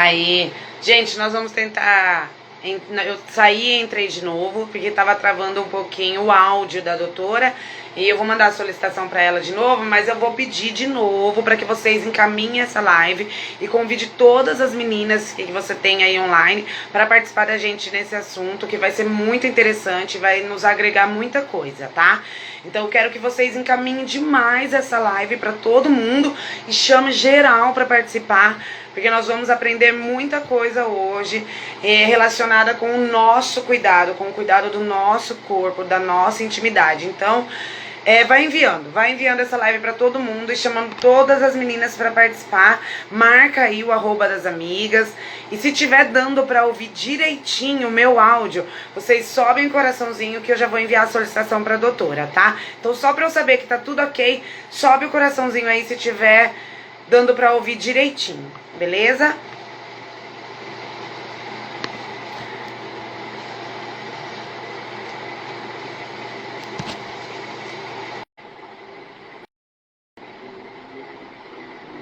Aí, gente, nós vamos tentar... Eu saí e entrei de novo, porque tava travando um pouquinho o áudio da doutora. E eu vou mandar a solicitação para ela de novo, mas eu vou pedir de novo para que vocês encaminhem essa live e convide todas as meninas que você tem aí online para participar da gente nesse assunto, que vai ser muito interessante, vai nos agregar muita coisa, tá? Então eu quero que vocês encaminhem demais essa live para todo mundo e chame geral para participar, porque nós vamos aprender muita coisa hoje relacionada com o nosso cuidado, com o cuidado do nosso corpo, da nossa intimidade. Então, vai enviando essa live para todo mundo e chamando todas as meninas para participar. Marca aí o @das-amigas. E se tiver dando para ouvir direitinho o meu áudio, vocês sobem o coraçãozinho que eu já vou enviar a solicitação para a doutora, tá? Então, só para eu saber que tá tudo ok, sobe o coraçãozinho aí se tiver dando para ouvir direitinho, beleza?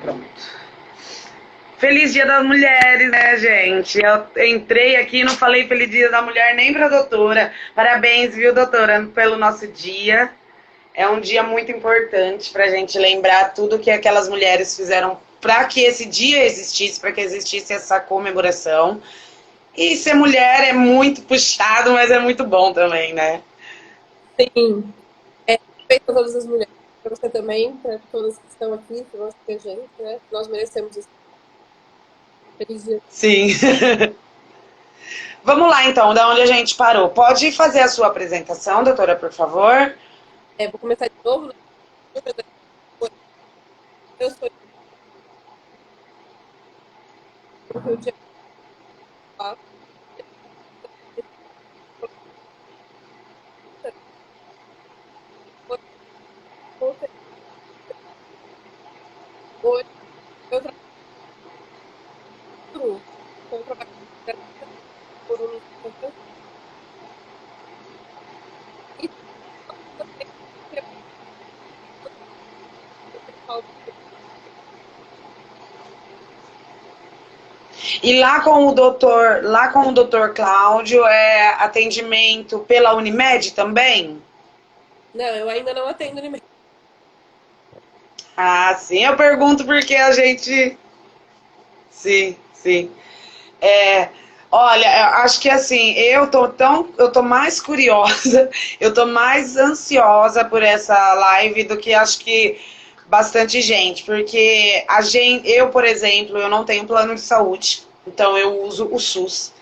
Pronto. Feliz Dia das Mulheres, né, gente? Eu entrei aqui e não falei Feliz Dia da Mulher nem pra doutora. Parabéns, viu, doutora, pelo nosso dia. É um dia muito importante pra gente lembrar tudo que aquelas mulheres fizeram para que esse dia existisse, para que existisse essa comemoração. E ser mulher é muito puxado, mas é muito bom também, né? Sim. Respeito a todas as mulheres, para você também, para todas que estão aqui, para nós que a gente, né? Nós merecemos isso. Feliz dia. Sim. Vamos lá, então, da onde a gente parou. Pode fazer a sua apresentação, doutora, por favor? Vou começar de novo, né? Eu sou do Rio de Janeiro. Hoje eu trabalho por um E lá com o doutor Cláudio, é atendimento pela Unimed também? Não, eu ainda não atendo ninguém. Ah, sim, eu pergunto porque a gente... Sim, sim. Olha, eu acho que assim, eu tô mais curiosa, eu tô mais ansiosa por essa live do que acho que bastante gente, porque eu, por exemplo, eu não tenho plano de saúde, então eu uso o SUS.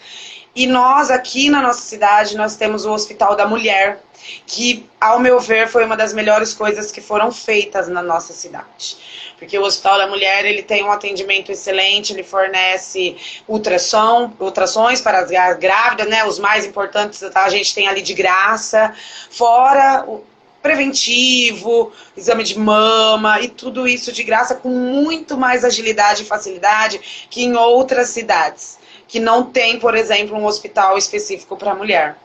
E nós aqui na nossa cidade, nós temos o Hospital da Mulher, que, ao meu ver, foi uma das melhores coisas que foram feitas na nossa cidade. Porque o Hospital da Mulher, ele tem um atendimento excelente, ele fornece ultrassons para as grávidas, né, os mais importantes, a gente tem ali de graça, fora o preventivo, exame de mama e tudo isso de graça com muito mais agilidade e facilidade que em outras cidades, que não tem, por exemplo, um hospital específico para mulher.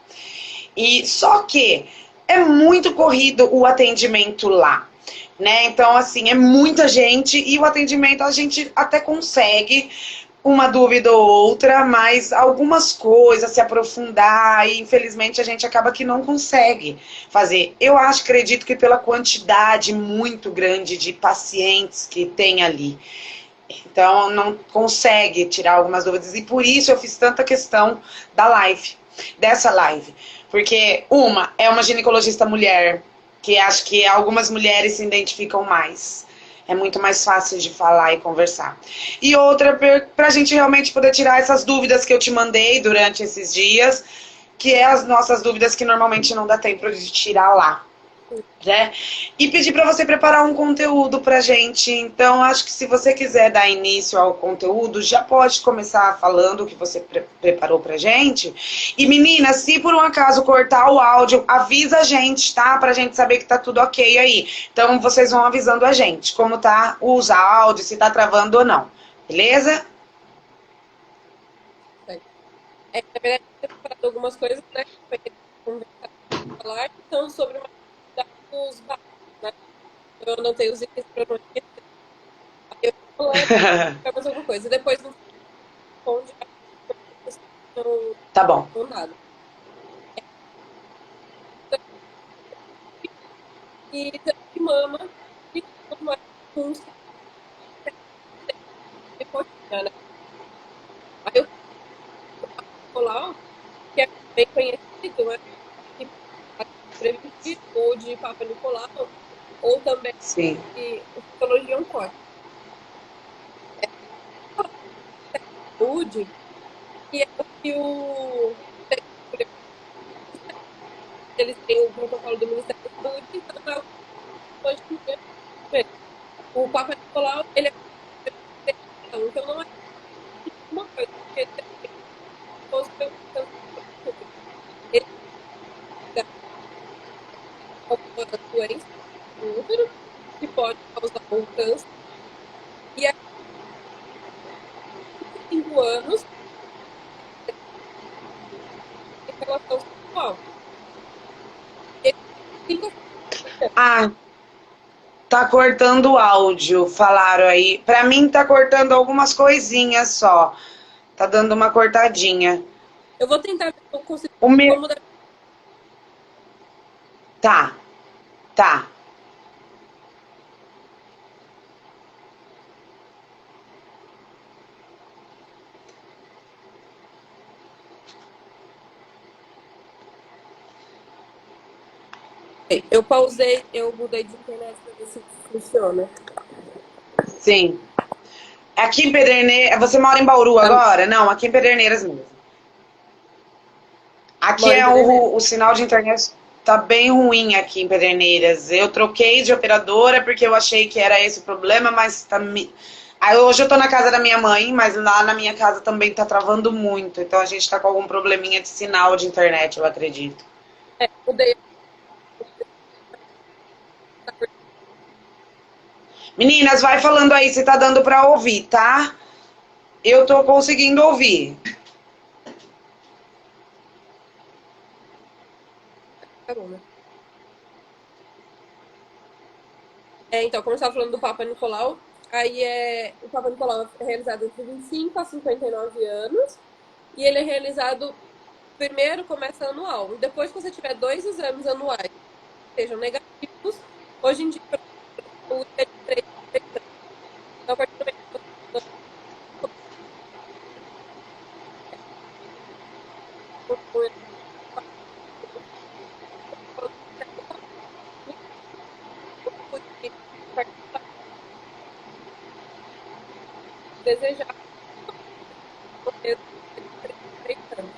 E só que é muito corrido o atendimento lá, né? Então, assim, é muita gente e o atendimento a gente até consegue uma dúvida ou outra, mas algumas coisas, se aprofundar, e infelizmente a gente acaba que não consegue fazer. Eu acredito que pela quantidade muito grande de pacientes que tem ali. Então, não consegue tirar algumas dúvidas. E por isso eu fiz tanta questão dessa live. Porque, é uma ginecologista mulher, que acho que algumas mulheres se identificam mais. É muito mais fácil de falar e conversar. E outra, para a gente realmente poder tirar essas dúvidas que eu te mandei durante esses dias, que é as nossas dúvidas que normalmente não dá tempo de tirar lá. Né? E pedir para você preparar um conteúdo pra gente. Então, acho que se você quiser dar início ao conteúdo, já pode começar falando o que você preparou pra gente. E menina, se por um acaso cortar o áudio, avisa a gente, tá? Pra gente saber que tá tudo ok aí. Então, vocês vão avisando a gente como tá os áudios, se tá travando ou não. Beleza? Na verdade, eu tenho preparado algumas coisas, né? Que falar, então, sobre uma dos bairros, né? Eu anotei os itens para não esquecer. Eu vou lá e mais alguma coisa. Depois, no responde a questão Tá bom. mandada. E de mama, e quanto mais um rotina, né? Aí eu vou lá, que é bem conhecido, né? Que preventivo, ou de Papa Nicolau, ou também Sim. de citologia oncótica. Saúde, que é o que eles têm o protocolo do Ministério da Saúde, então é o que hoje em dia o Papa Nicolau, ele é então não é uma coisa, porque se fosse ele dá alguma doença no útero, que pode causar um câncer, e há 5 anos em relação sexual. E 5 Ah, tá cortando o áudio, falaram aí. Pra mim tá cortando algumas coisinhas só. Tá dando uma cortadinha. eu vou tentar ver se eu consigo O meu. como deve. Tá, tá. Eu pausei, eu mudei de internet para ver se funciona. Sim. Aqui em Pederneiras. Você mora em Bauru agora? Não, aqui em Pederneiras mesmo. Aqui Moro em é Pederneiras. o sinal de internet tá bem ruim aqui em Pederneiras. Eu troquei de operadora porque eu achei que era esse o problema, mas tá me... Aí hoje eu tô na casa da minha mãe, mas lá na minha casa também tá travando muito. Então a gente tá com algum probleminha de sinal de internet, eu acredito. Mudei. Meninas, vai falando aí se tá dando pra ouvir, tá? Eu tô conseguindo ouvir. Então, como eu estava falando do Papa Nicolau, aí o Papa Nicolau é realizado entre 25 a 59 anos, e ele é realizado, primeiro começa anual, depois que você tiver 2 exames anuais que sejam negativos, hoje em dia o é de 3 anos. Então, a partir do momento que você desejar, você 3 anos.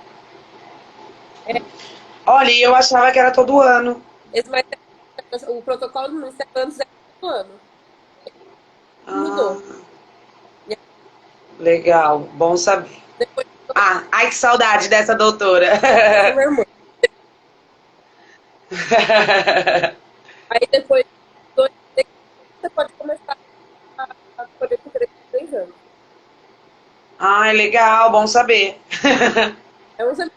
Olha, eu achava que era todo ano. O protocolo do Ministério antes era todo ano. Ah, Mudou. legal, bom saber. Depois Ah, ai que saudade dessa doutora. essa minha irmã. Aí depois você pode começar a escolher por 3 anos. Ai, legal, bom saber. É um exame.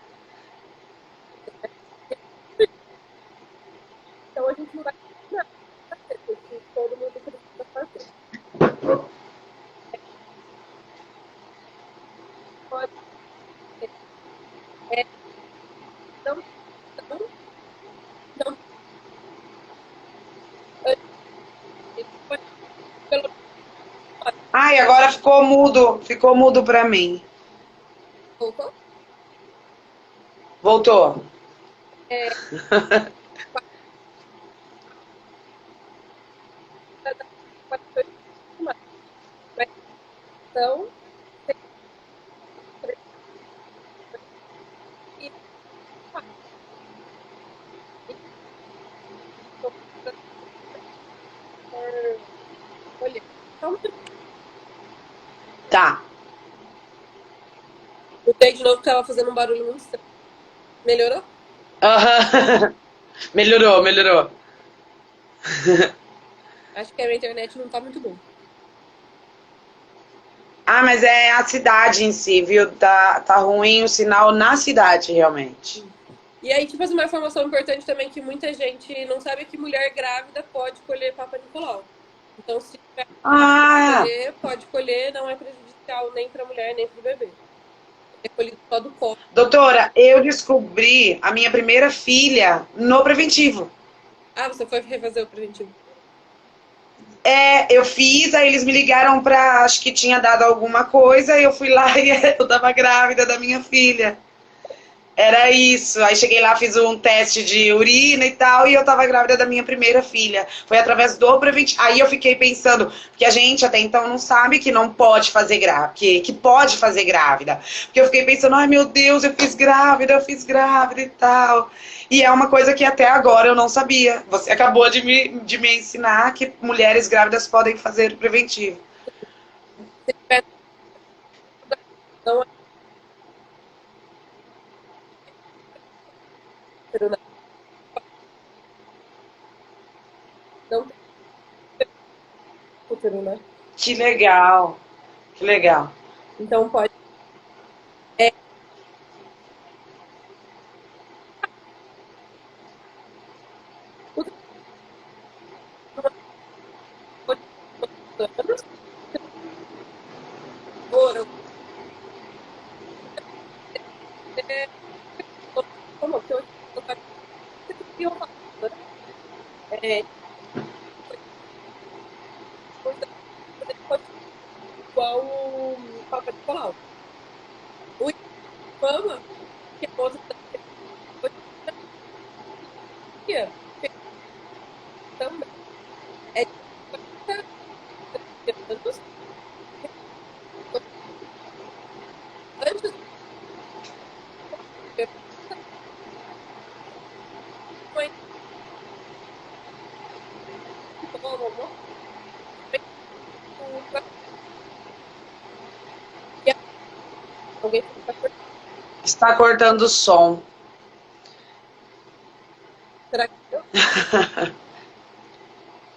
Então a gente não vai nada, porque todo mundo precisa fazer. Pode ser. Não, não, não. Pelo Ai, agora ficou mudo pra mim. voltou. Voltou. É, mas então, e, olha, então, Tá. botei de novo que tava fazendo um barulho muito estranho. Melhorou? Aham. Melhorou, melhorou. Acho que a minha internet não tá muito boa. Ah, mas é a cidade em si, viu? Tá ruim o sinal na cidade, realmente. E aí, tipo, uma informação importante também que muita gente não sabe é que mulher grávida pode colher Papa Nicolau. Então, se tiver que Ah, colher, pode colher, não é prejudicial nem para a mulher, nem para o bebê. recolhido só do colo. Doutora, eu descobri a minha primeira filha no preventivo. Ah, você foi refazer o preventivo. Eu fiz, aí eles me ligaram pra, acho que tinha dado alguma coisa, e eu fui lá e eu tava grávida da minha filha. Era isso. Aí cheguei lá, fiz um teste de urina e tal, e eu tava grávida da minha primeira filha. Foi através do preventivo. Aí eu fiquei pensando, porque a gente até então não sabe que não pode fazer grávida, que pode fazer grávida. Porque eu fiquei pensando, ai meu Deus, eu fiz grávida e tal. E é uma coisa que até agora eu não sabia. Você acabou de me ensinar que mulheres grávidas podem fazer o preventivo. Se tiver não é útero, né? Não tem útero, né? Que legal, que legal. Então pode. É, útero não é todos os anos. Ouro, é, como que eu eu falo, né? É, pode igual o Papa Nicolau. O Ibama, que é outro dia, também é de 40 anos antes do mãe tomou e alguém fica. Está cortando o som. Será que eu?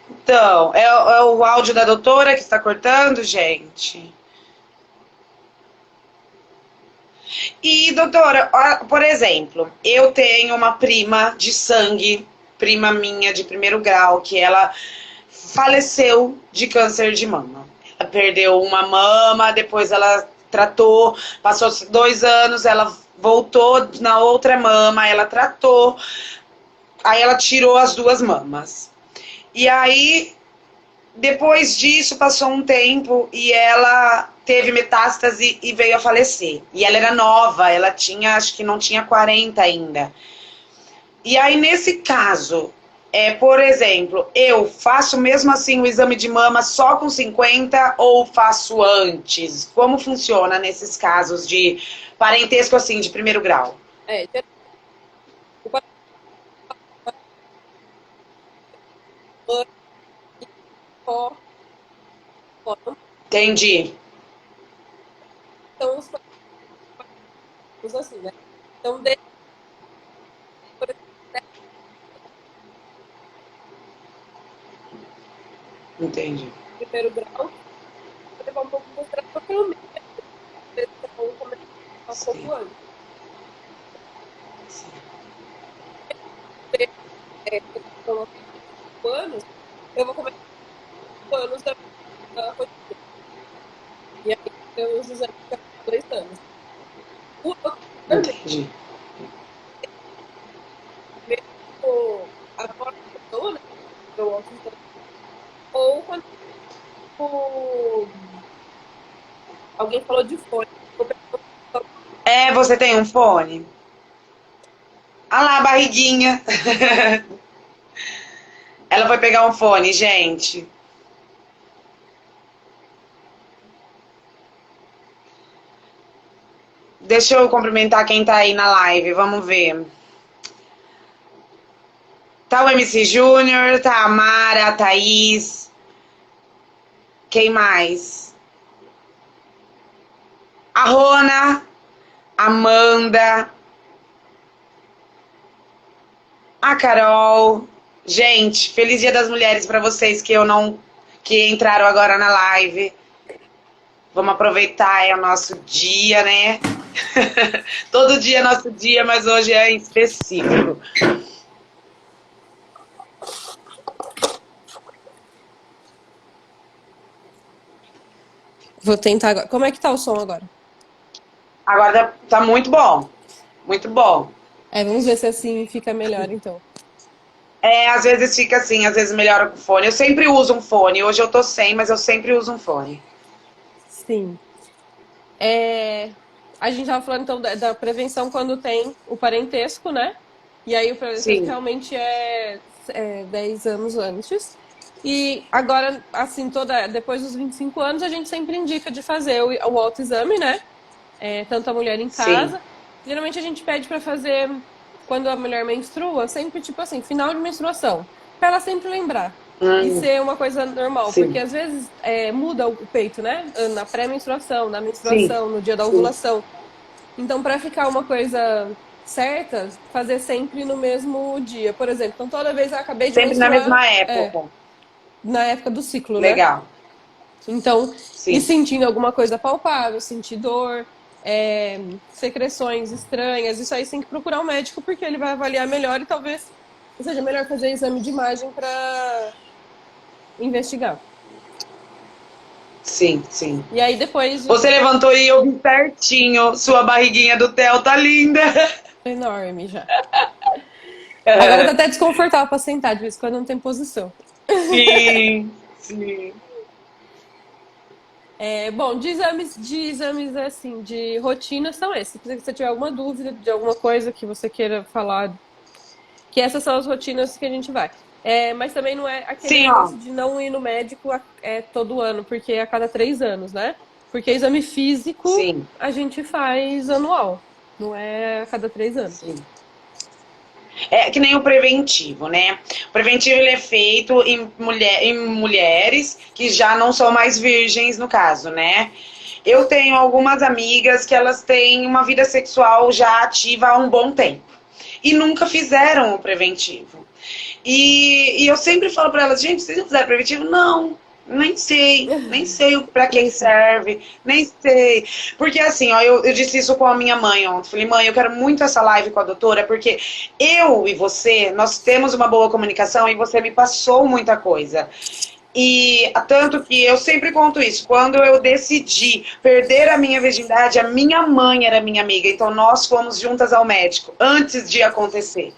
Então, é o áudio da doutora que está cortando, gente? E, doutora, por exemplo, eu tenho uma prima de sangue, prima minha de primeiro grau, que ela faleceu de câncer de mama. Ela perdeu uma mama, depois ela tratou, passou 2 anos, ela voltou na outra mama, ela tratou, aí ela tirou as 2 mamas. E aí depois disso, passou um tempo e ela teve metástase e veio a falecer. E ela era nova, ela tinha, acho que não tinha 40 ainda. E aí, nesse caso, por exemplo, eu faço mesmo assim o exame de mama só com 50 ou faço antes? Como funciona nesses casos de parentesco assim, de primeiro grau? É, o só Entendi, são os assim, né? Então, desde por exemplo, entendi. primeiro grau, vou levar um pouco em consideração pelo menos então, começar um Sim, pouco antes. sim. Então, 5 anos, eu vou começar 5 anos da rotina. E aí, eu uso exame para 2 anos. O outro também, Entendi. mesmo agora, eu, né? Eu outro exame. Ou quando alguém falou de fone, eu pergunto, Você tem um fone? Ah lá, a barriguinha. Ela foi pegar um fone, gente. Deixa eu cumprimentar quem tá aí na live, vamos ver. Tá o MC Júnior, tá a Mara, a Thaís. Quem mais? A Rona, a Amanda, a Carol. Gente, feliz Dia das Mulheres pra vocês que eu não que entraram agora na live. Vamos aproveitar, é o nosso dia, né? Todo dia é nosso dia, mas hoje é em específico. vou tentar agora. Como é que tá o som agora? Agora tá muito bom. Muito bom. Vamos ver se assim fica melhor, então. Às vezes fica assim, às vezes melhora com fone. Eu sempre uso um fone. Hoje eu tô sem, mas eu sempre uso um fone. Sim. A gente estava falando então da prevenção quando tem o parentesco, né? E aí o parentesco Sim, realmente é 10 anos antes. E agora, assim, depois dos 25 anos, a gente sempre indica de fazer o autoexame, né? Tanto a mulher em sim. casa. Geralmente a gente pede para fazer quando a mulher menstrua, sempre tipo assim, final de menstruação, para ela sempre lembrar. E Hum, ser uma coisa normal, porque sim, às vezes muda o peito, né? Na pré-menstruação, na sim, menstruação, no dia da sim. ovulação. Então, para ficar uma coisa certa, fazer sempre no mesmo dia. Por exemplo, então toda vez eu acabei de Sempre na menstruar, mesma época. na época do ciclo, né? Legal. Então, e Sim. sentindo alguma coisa palpável, sentir dor, secreções estranhas, isso aí você tem que procurar um médico porque ele vai avaliar melhor e talvez seja melhor fazer exame de imagem para investigar. Sim, sim. E aí depois, Você levantou e eu vi certinho. Sua barriguinha do Theo tá linda. enorme já. Agora tá até desconfortável para sentar, de vez em quando não tem posição. Sim, sim. Bom, de exames assim, de rotina são esses. Se você tiver alguma dúvida de alguma coisa que você queira falar, que essas são as rotinas que a gente vai. Mas também não é aquele Sim, ó. negócio de não ir no médico todo ano, porque é a cada 3 anos, né? Porque exame físico Sim, a gente faz anual, não é a cada 3 anos. sim. É que nem o preventivo, né? O preventivo ele é feito em mulheres que já não são mais virgens, no caso, né? Eu tenho algumas amigas que elas têm uma vida sexual já ativa há um bom tempo e nunca fizeram o preventivo. E eu sempre falo para elas, gente, vocês não fizeram preventivo? Não, nem sei para que serve, nem sei. Porque assim, ó, eu disse isso com a minha mãe ontem. Falei, mãe, eu quero muito essa live com a doutora, porque eu e você, nós temos uma boa comunicação e você me passou muita coisa. E tanto que eu sempre conto isso, quando eu decidi perder a minha virgindade, a minha mãe era minha amiga, então nós fomos juntas ao médico antes de acontecer.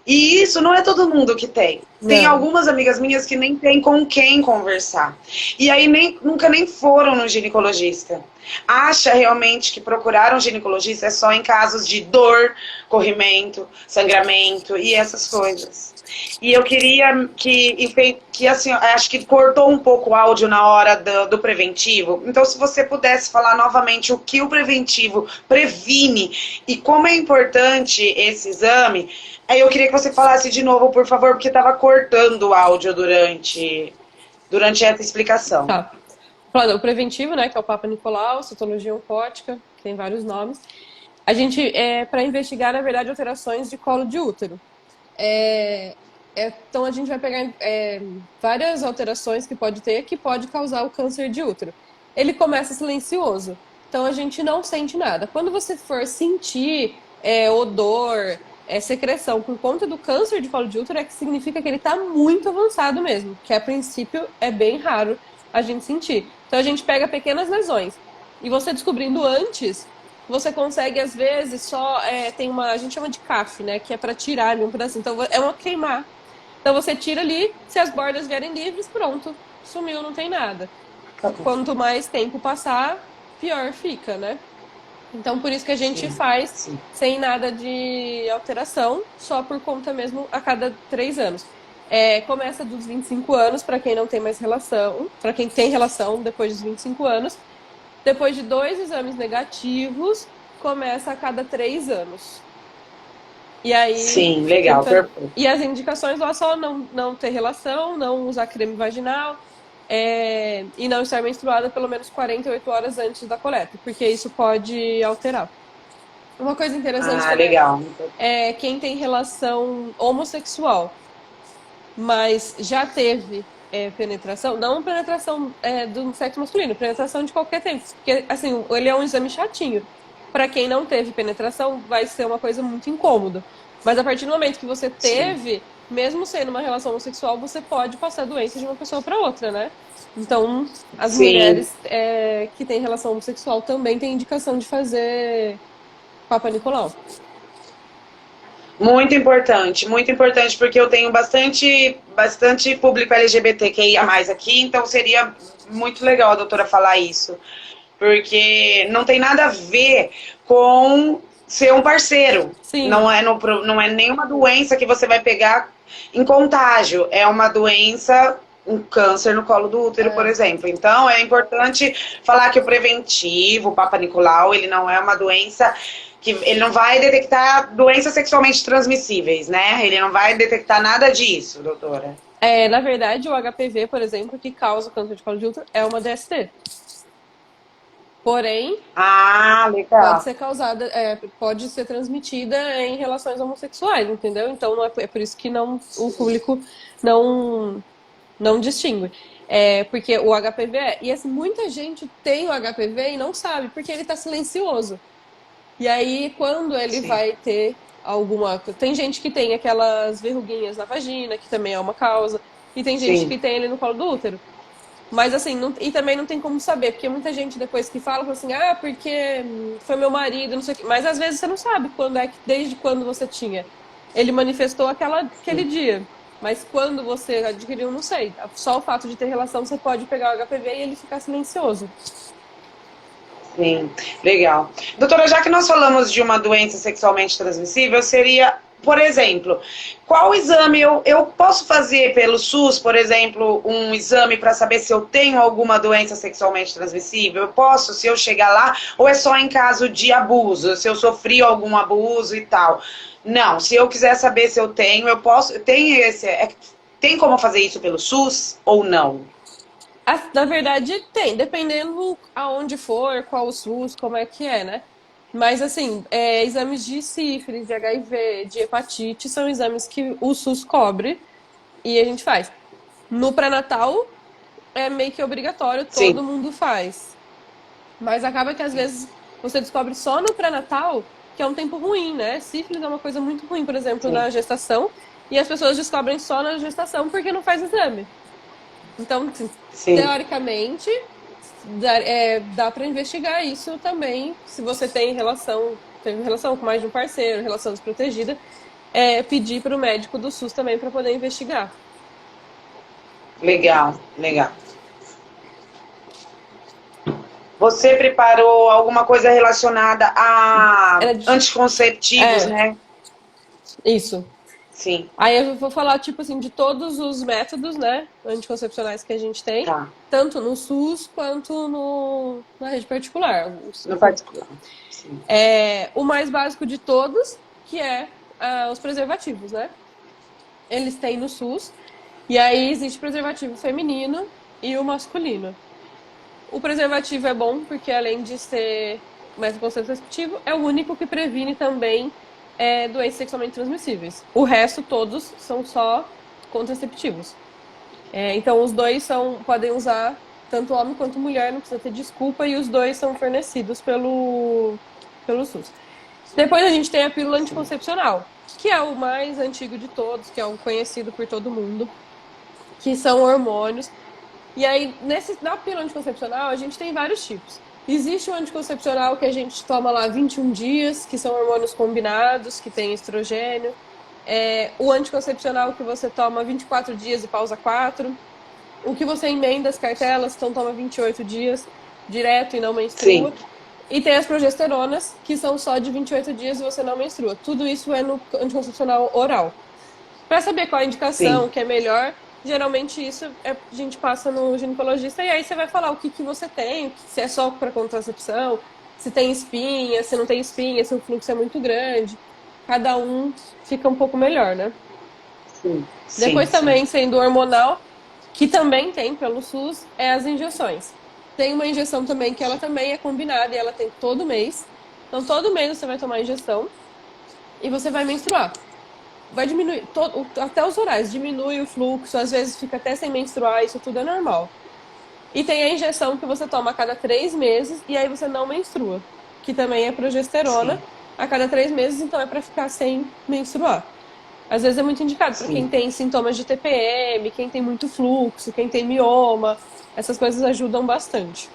E isso não é todo mundo que tem. Tem Não. algumas amigas minhas que nem tem com quem conversar. E aí nunca nem foram no ginecologista. Acha realmente que procurar um ginecologista é só em casos de dor, corrimento, sangramento e essas coisas. E eu queria que assim, acho que cortou um pouco o áudio na hora do preventivo. Então, se você pudesse falar novamente o que o preventivo previne e como é importante esse exame, aí eu queria que você falasse de novo, por favor, porque estava cortando o áudio durante essa explicação. Tá. Falando, o preventivo, né, que é o Papa Nicolau, citologia oncótica, que tem vários nomes. A gente, para investigar, na verdade, alterações de colo de útero. Então, a gente vai pegar várias alterações que pode ter que pode causar o câncer de útero. Ele começa silencioso, então a gente não sente nada. Quando você for sentir odor, secreção por conta do câncer de colo de útero, é que significa que ele está muito avançado mesmo, que a princípio é bem raro a gente sentir. Então, a gente pega pequenas lesões. E você descobrindo antes, você consegue, às vezes, só. Tem a gente chama de CAF, né? Que é para tirar ali um pedacinho. Então, é uma queimar. Então, você tira ali, se as bordas vierem livres, pronto. Sumiu, não tem nada. Quanto mais tempo passar, pior fica, né? Então, por isso que a gente Sim, faz sim. sem nada de alteração, só por conta mesmo a cada 3 anos. Começa dos 25 anos, para quem não tem mais relação, para quem tem relação depois dos 25 anos. Depois de 2 exames negativos, começa a cada 3 anos. E aí Sim, legal, fica. perfeito. E as indicações lá só não ter relação, não usar creme vaginal e não estar menstruada pelo menos 48 horas antes da coleta, porque isso pode alterar. Uma coisa interessante Ah, também legal. é quem tem relação homossexual, mas já teve penetração, não penetração do sexo masculino, penetração de qualquer tempo, porque assim, ele é um exame chatinho. Para quem não teve penetração, vai ser uma coisa muito incômoda. Mas a partir do momento que você Sim. teve, mesmo sendo uma relação homossexual, você pode passar a doença de uma pessoa para outra, né? Então, as Sim. mulheres que têm relação homossexual também têm indicação de fazer Papa Nicolau. Muito importante, porque eu tenho bastante público LGBTQIA+ aqui, então seria muito legal a doutora falar isso. Porque não tem nada a ver com ser um parceiro. Sim, Não é nenhuma doença que você vai pegar em contágio. É uma doença, um câncer no colo do útero, por é, exemplo. Então, é importante falar que o preventivo, o Papa Nicolau, ele não é uma doença que ele não vai detectar doenças sexualmente transmissíveis, né? Ele não vai detectar nada disso, doutora. na verdade, o HPV, por exemplo, que causa o câncer de colo de útero, é uma DST. Porém, Ah, pode legal. ser causada, pode ser transmitida em relações homossexuais, entendeu? Então não é por isso que não o público não não distingue. Porque o HPV e assim, muita gente tem o HPV e não sabe, porque ele está silencioso. E aí, quando ele Sim, vai ter alguma. Tem gente que tem aquelas verruguinhas na vagina, que também é uma causa, e tem gente sim. que tem ele no colo do útero. Mas assim, e também não tem como saber, porque muita gente depois que fala assim, porque foi meu marido, não sei o quê. Mas às vezes você não sabe desde quando você tinha. Ele manifestou aquele dia. Mas quando você adquiriu, não sei. Só o fato de ter relação, você pode pegar o HPV e ele ficar silencioso. Sim, legal. Doutora, já que nós falamos de uma doença sexualmente transmissível, seria, por exemplo, qual exame eu posso fazer pelo SUS, por exemplo, um exame para saber se eu tenho alguma doença sexualmente transmissível? Eu posso, se eu chegar lá, ou é só em caso de abuso, se eu sofri algum abuso e tal? Não, se eu quiser saber se eu tenho, eu posso, tem como fazer isso pelo SUS ou não? Na verdade, tem, dependendo aonde for, qual o SUS, como é que é, né? Mas, assim, exames de sífilis, de HIV, de hepatite, são exames que o SUS cobre e a gente faz. No pré-natal, é meio que obrigatório, todo Sim, mundo faz. Mas acaba que, às vezes, você descobre só no pré-natal, que é um tempo ruim, né? Sífilis é uma coisa muito ruim, por exemplo, sim, na gestação, e as pessoas descobrem só na gestação porque não faz exame. Então, assim, sim. teoricamente, dá para investigar isso também, se você teve relação com mais de um parceiro, relação desprotegida, pedir para o médico do SUS também para poder investigar. Legal, legal. Você preparou alguma coisa relacionada a Era de- anticonceptivos, é, né? isso. Sim, Aí eu vou falar, tipo assim, de todos os métodos, né, anticoncepcionais que a gente tem, tá. tanto no SUS quanto na rede particular. No particular. Sim, O mais básico de todos, que é os preservativos, né? Eles têm no SUS. E aí existe preservativo feminino e o masculino. O preservativo é bom porque, além de ser método contraceptivo, é o único que previne também doenças sexualmente transmissíveis. O resto, todos, são só contraceptivos. Então, os dois podem usar tanto homem quanto mulher, não precisa ter desculpa, e os dois são fornecidos pelo SUS. Depois a gente tem a pílula sim, anticoncepcional, que é o mais antigo de todos, que é o conhecido por todo mundo, que são hormônios. E aí, na pílula anticoncepcional, a gente tem vários tipos. Existe o anticoncepcional que a gente toma lá 21 dias, que são hormônios combinados, que tem estrogênio. O anticoncepcional que você toma 24 dias e pausa 4. O que você emenda as cartelas, então toma 28 dias direto e não sim, menstrua. E tem as progesteronas, que são só de 28 dias e você não menstrua. Tudo isso é no anticoncepcional oral. Para saber qual a indicação, sim, o que é melhor, geralmente isso a gente passa no ginecologista e aí você vai falar o que você tem, se é só para contracepção, se tem espinha, se não tem espinha, se o fluxo é muito grande. Cada um fica um pouco melhor, né? sim, sim, Depois sim, também, sendo hormonal, que também tem pelo SUS, é as injeções. Tem uma injeção também que ela também é combinada e ela tem todo mês. Então, todo mês você vai tomar a injeção e você vai menstruar. Vai diminuir, até os horários, diminui o fluxo, às vezes fica até sem menstruar, isso tudo é normal. E tem a injeção que você toma a cada 3 meses e aí você não menstrua, que também é sim, progesterona a cada 3 meses, então é para ficar sem menstruar. Às vezes é muito indicado para quem sim. tem sintomas de TPM, quem tem muito fluxo, quem tem mioma. Essas coisas ajudam bastante.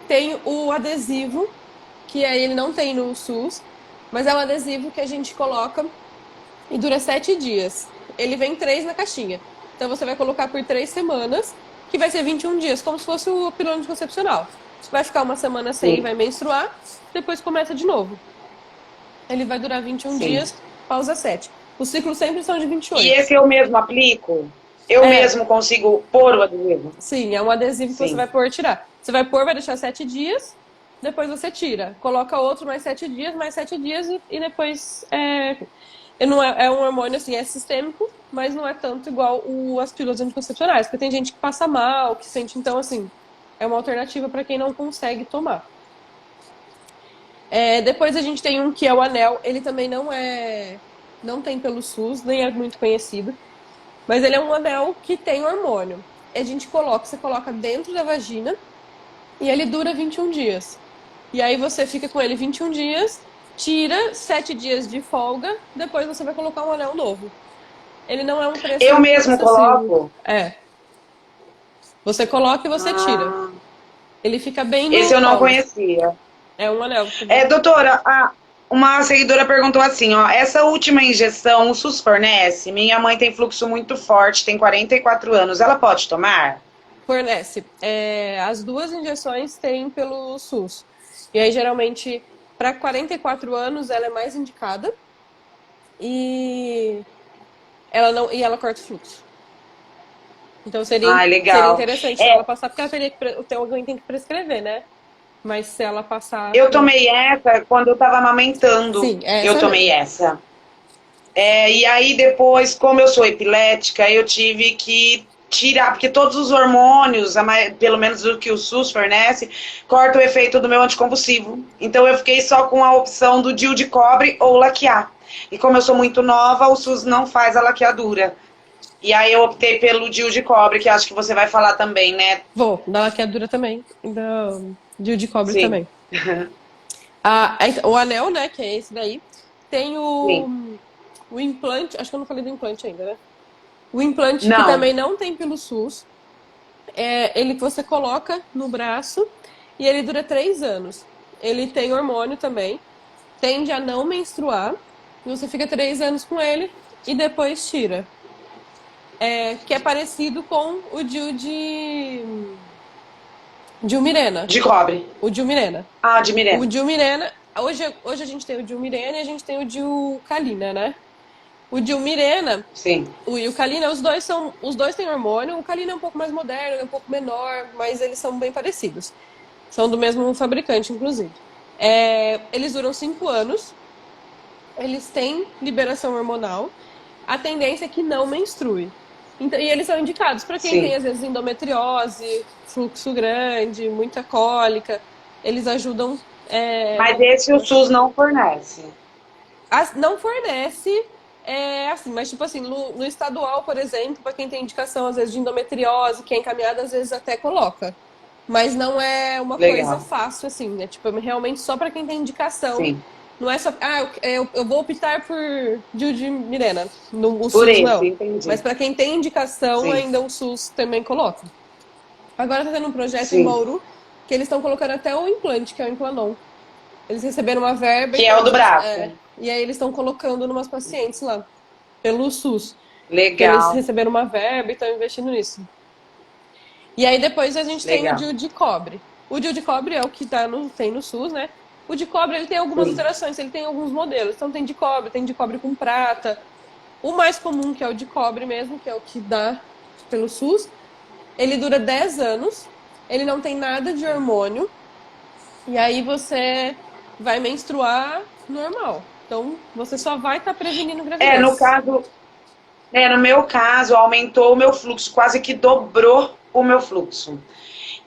Tem o adesivo, que aí ele não tem no SUS, mas é um adesivo que a gente coloca e dura 7 dias. Ele vem 3 na caixinha. Então você vai colocar por 3 semanas, que vai ser 21 dias, como se fosse o pílula anticoncepcional. Você vai ficar uma semana sem e Sim, vai menstruar, depois começa de novo. Ele vai durar 21 sim. dias, pausa 7. Os ciclos sempre são de E 28. esse eu mesmo aplico? Eu É, mesmo consigo pôr o adesivo? sim, é um adesivo que você Sim, vai pôr e tirar. Você vai pôr, vai deixar 7 dias, depois você tira. Coloca outro mais 7 dias e depois. Não é um hormônio assim, é sistêmico, mas não é tanto igual as pílulas anticoncepcionais, porque tem gente que passa mal, que sente. Então, assim, é uma alternativa para quem não consegue tomar. Depois a gente tem um que é o anel, ele também não tem pelo SUS, nem é muito conhecido. Mas ele é um anel que tem hormônio. Você coloca dentro da vagina e ele dura 21 dias. E aí você fica com ele 21 dias, tira 7 dias de folga, depois você vai colocar um anel novo. Ele não é um eu preço mesmo excessivo. coloco. É. Você coloca e você tira. Ah, Ele fica bem esse no eu não colo. conhecia. É um anel. Doutora, uma seguidora perguntou assim, ó, essa última injeção o SUS fornece? Minha mãe tem fluxo muito forte, tem 44 anos, ela pode tomar? Fornece. As duas injeções têm pelo SUS. E aí, geralmente, para 44 anos, ela é mais indicada. E ela corta o fluxo. Então Ah, seria legal. interessante se É, ela passar, porque ela alguém tem que prescrever, né? Mas se ela passar, eu tomei essa quando eu tava amamentando. sim, é Eu essa tomei mesmo. essa. E aí depois, como eu sou epilética, eu tive que tirar, porque todos os hormônios, pelo menos o que o SUS fornece, corta o efeito do meu anticonvulsivo. Então eu fiquei só com a opção do DIU de cobre ou laquear. E como eu sou muito nova, o SUS não faz a laqueadura. E aí eu optei pelo DIU de cobre, que acho que você vai falar também, né? Vou, da laqueadura também. De cobre Sim. também. O anel, né, que é esse daí. Tem Sim. o implante, acho que eu não falei do implante ainda, né? O implante que Não. também não tem pelo SUS. Ele que você coloca no braço e ele dura 3 anos. Ele tem hormônio também. Tende a não menstruar. E você fica 3 anos com ele e depois tira. Que é parecido com o Dilmirena. De cobre. O Dilmirena. Ah, de O Mirena. Dilmirena. Hoje a gente tem o Dilmirena e a gente tem o Dilcalina, né? O Dilmirena Sim. e o Calina, os dois têm hormônio. O Calina é um pouco mais moderno, é um pouco menor, mas eles são bem parecidos. São do mesmo fabricante, inclusive. Eles duram 5 anos. Eles têm liberação hormonal. A tendência é que não menstrue. Então, e eles são indicados para quem tem, Sim. às vezes, endometriose, fluxo grande, muita cólica. Eles ajudam. Mas esse o SUS não fornece. Não fornece, assim, mas tipo assim, no estadual, por exemplo, para quem tem indicação, às vezes, de endometriose, que é encaminhada, às vezes até coloca. Mas não é uma coisa Legal. fácil, assim, né? Tipo, realmente só para quem tem indicação. Sim. Não é só. Eu vou optar por de Mirena. No, o Por SUS esse, não. entendi. Mas para quem tem indicação, Sim. ainda o SUS também coloca. Agora tá tendo um projeto em Sim. Bauru que eles estão colocando até o implante, que é o Implanon. Eles receberam uma verba, Que é então o do eles. braço. E aí eles estão colocando numas pacientes lá, pelo SUS. Que eles Legal. receberam uma verba e estão investindo nisso. E aí depois a gente tem o Legal. DIU de cobre. O DIU de cobre é o que tem no SUS, né? O de cobre ele tem algumas Sim. alterações, ele tem alguns modelos. Então tem de cobre com prata. O mais comum, que é o de cobre mesmo, que é o que dá pelo SUS, ele dura 10 anos, ele não tem nada de hormônio, e aí você vai menstruar normal. Então você só vai estar prevenindo No gravidez. caso, no meu caso, aumentou o meu fluxo, quase que dobrou o meu fluxo.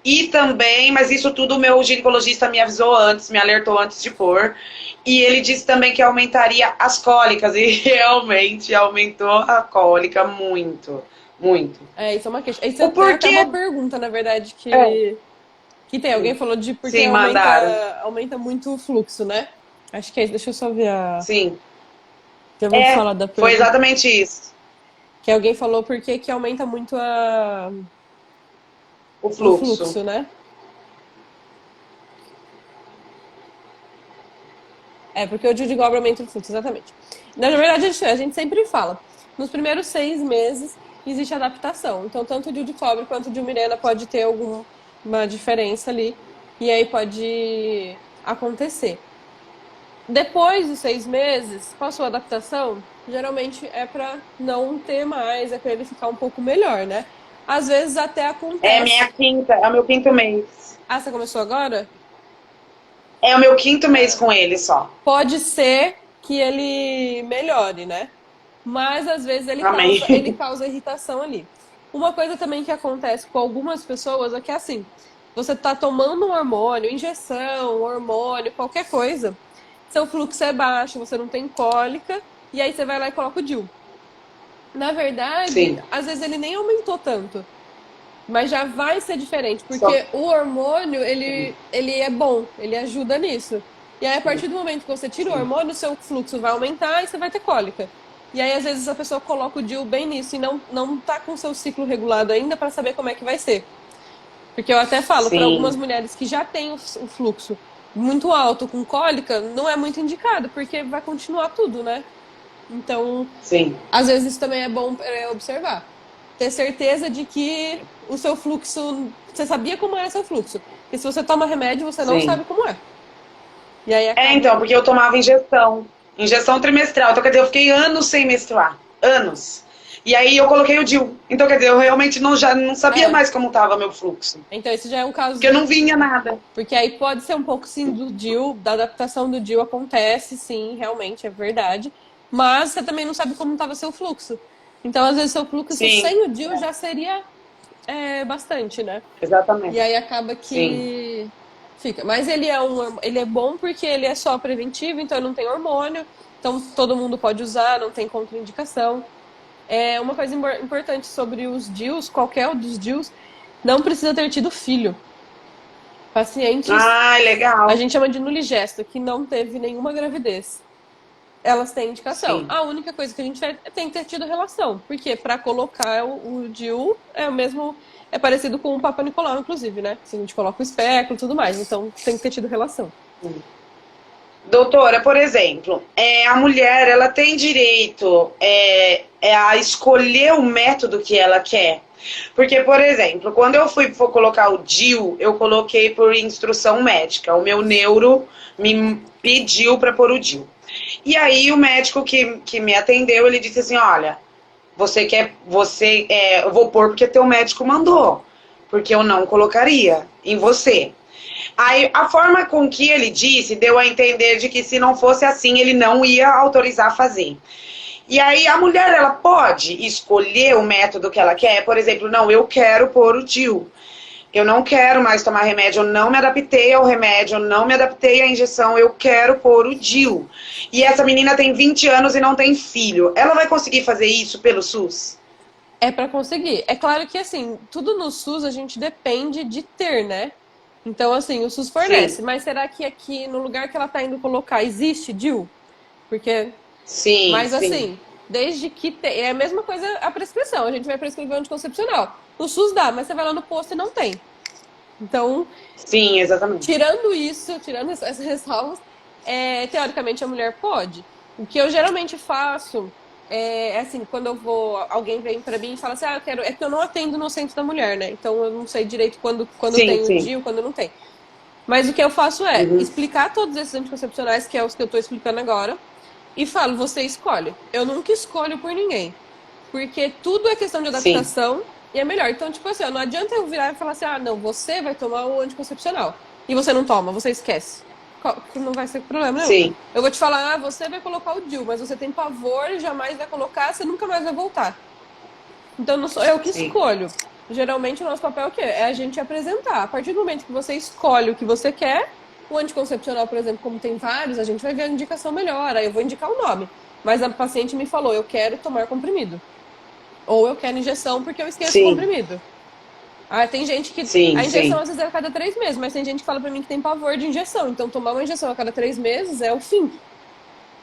E também, mas isso tudo o meu ginecologista me avisou antes, me alertou antes de pôr. E ele disse também que aumentaria as cólicas. E realmente aumentou a cólica muito, muito. Isso é uma queixa. Isso O é até porquê? uma pergunta, na verdade, É, que tem. Alguém sim, falou de porque sim, mandaram. aumenta muito o fluxo, né? Acho que é isso. Deixa eu só ver Sim. Já vou falar da Foi perda. exatamente isso. Que alguém falou porque que aumenta muito O o fluxo. fluxo, né? É, porque o DIU de Gobre aumenta o fluxo, exatamente. Na verdade, a gente sempre fala. Nos primeiros 6 meses existe adaptação. Então, tanto o DIU de cobre quanto o DIU Mirena pode ter alguma diferença ali. E aí pode acontecer. Depois dos 6 meses, passou a adaptação, geralmente é para não ter mais, é para ele ficar um pouco melhor, né? Às vezes até É acontece. minha quinta, é o meu quinto mês. Ah, você começou agora? É o meu quinto mês com ele só. Pode ser que ele melhore, né? Mas às vezes Amém. ele causa irritação ali. Uma coisa também que acontece com algumas pessoas é que assim, você tá tomando um hormônio, injeção, hormônio, qualquer coisa, seu fluxo é baixo, você não tem cólica, e aí você vai lá e coloca o DIU. Na verdade, Sim. às vezes ele nem aumentou tanto, mas já vai ser diferente, Só. porque o hormônio, ele é bom, ele ajuda nisso. E aí, a partir do momento que você tira o Sim. hormônio, o seu fluxo vai aumentar e você vai ter cólica. E aí, às vezes, a pessoa coloca o DIU bem nisso e não tá com o seu ciclo regulado ainda para saber como é que vai ser. Porque eu até falo, para algumas Sim. mulheres que já têm o fluxo muito alto com cólica, não é muito indicado, porque vai continuar tudo, né? Então, Sim. às vezes isso também é bom observar. Ter certeza de que o seu fluxo, você sabia como era seu fluxo. Porque se você toma remédio, você não Sim. sabe como é. E aí É, acaba. então, porque eu tomava injeção. Injeção trimestral. Então, quer dizer, eu fiquei anos sem menstruar. Anos. E aí eu coloquei o DIU. Então, quer dizer, eu realmente já não sabia É. mais como estava meu fluxo. Então, esse já é um caso Porque eu de. não vinha nada. Porque aí pode ser um pouco sim do DIU, da adaptação do DIU acontece, sim, realmente, é verdade. Mas você também não sabe como estava seu fluxo. Então, às vezes, seu fluxo Sim, sem o DIU já seria bastante, né? E exatamente. aí acaba Sim, que fica. Mas ele é bom porque ele é só preventivo, então ele não tem hormônio, então todo mundo pode usar, não tem contraindicação. É uma coisa importante sobre os DIUs, qualquer um dos DIUs, não precisa ter tido filho. Pacientes, ah, a legal. gente chama de nuligesto, que não teve nenhuma gravidez. Elas têm indicação. Sim. A única coisa que a gente tem que ter tido relação. Porque para colocar o DIU é o mesmo. É parecido com o Papa Nicolau, inclusive, né? Se a gente coloca o espéculo e tudo mais. Então tem que ter tido relação. Doutora, por exemplo, a mulher ela tem direito a escolher o método que ela quer. Porque, por exemplo, quando eu for colocar o DIU, eu coloquei por instrução médica. O meu neuro me pediu para pôr o DIU. E aí o médico que me atendeu, ele disse assim, olha, eu vou pôr porque teu médico mandou, porque eu não colocaria em você. Aí a forma com que ele disse deu a entender de que se não fosse assim ele não ia autorizar fazer. E aí a mulher ela pode escolher o método que ela quer, por exemplo, não, eu quero pôr o DIU. Eu não quero mais tomar remédio, eu não me adaptei ao remédio, eu não me adaptei à injeção, eu quero pôr o DIU. E essa menina tem 20 anos e não tem filho. Ela vai conseguir fazer isso pelo SUS? É para conseguir. É claro que, assim, tudo no SUS a gente depende de ter, né? Então, assim, o SUS Sim, fornece. Mas será que aqui, no lugar que ela tá indo colocar, existe DIU? Porque. sim, Mas, sim, assim, desde que. É a mesma coisa a prescrição. A gente vai prescrever um anticoncepcional. O SUS dá, mas você vai lá no posto e não tem. Então, sim, exatamente. tirando isso, tirando essas ressalvas, teoricamente a mulher pode. O que eu geralmente faço assim, quando alguém vem pra mim e fala assim, eu quero, é que eu não atendo no centro da mulher, né? Então eu não sei direito quando Sim, tem o sim. DIU, quando não tem. Mas o que eu faço é Uhum. explicar todos esses anticoncepcionais, que é os que eu tô explicando agora, e falo, você escolhe. Eu nunca escolho por ninguém. Porque tudo é questão de Sim, adaptação e é melhor. Então, tipo assim, não adianta eu virar e falar assim, não, você vai tomar o anticoncepcional. E você não toma, você esquece. Não vai ser problema nenhum. sim, Eu vou te falar, você vai colocar o DIU, mas você tem pavor, jamais vai colocar, você nunca mais vai voltar. Então não sou eu que sim, escolho. Geralmente o nosso papel é o quê? É a gente apresentar. A partir do momento que você escolhe o que você quer, o anticoncepcional, por exemplo, como tem vários, a gente vai ver a indicação melhor. Aí eu vou indicar o nome. Mas a paciente me falou, eu quero tomar comprimido. Ou eu quero injeção porque eu esqueço o sim, comprimido. Tem gente que. sim, A injeção sim. às vezes é a cada 3 meses, mas tem gente que fala pra mim que tem pavor de injeção. Então tomar uma injeção a cada 3 meses é o fim.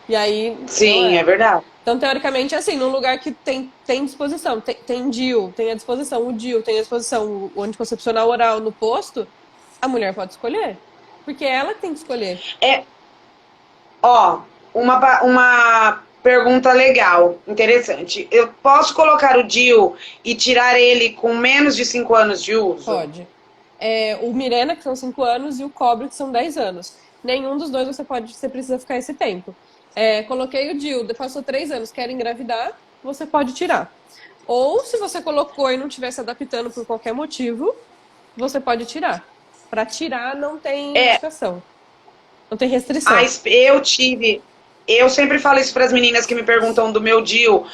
E aí, Sim, é verdade. Então, teoricamente, assim, num lugar que tem disposição, tem DIU, tem à disposição o DIU, tem à disposição o anticoncepcional oral no posto, a mulher pode escolher. Porque ela tem que escolher. É, ó, uma pergunta legal, interessante. Eu posso colocar o DIU e tirar ele com menos de 5 anos de uso? Pode. O Mirena, que são 5 anos, e o Cobre, que são 10 anos. Nenhum dos dois você precisa ficar esse tempo. Coloquei o DIU, passou 3 anos, quer engravidar, você pode tirar. Ou se você colocou e não estiver se adaptando por qualquer motivo, você pode tirar. Para tirar não tem É, indicação, não tem restrição. eu sempre falo isso para as meninas que me perguntam do meu DIU,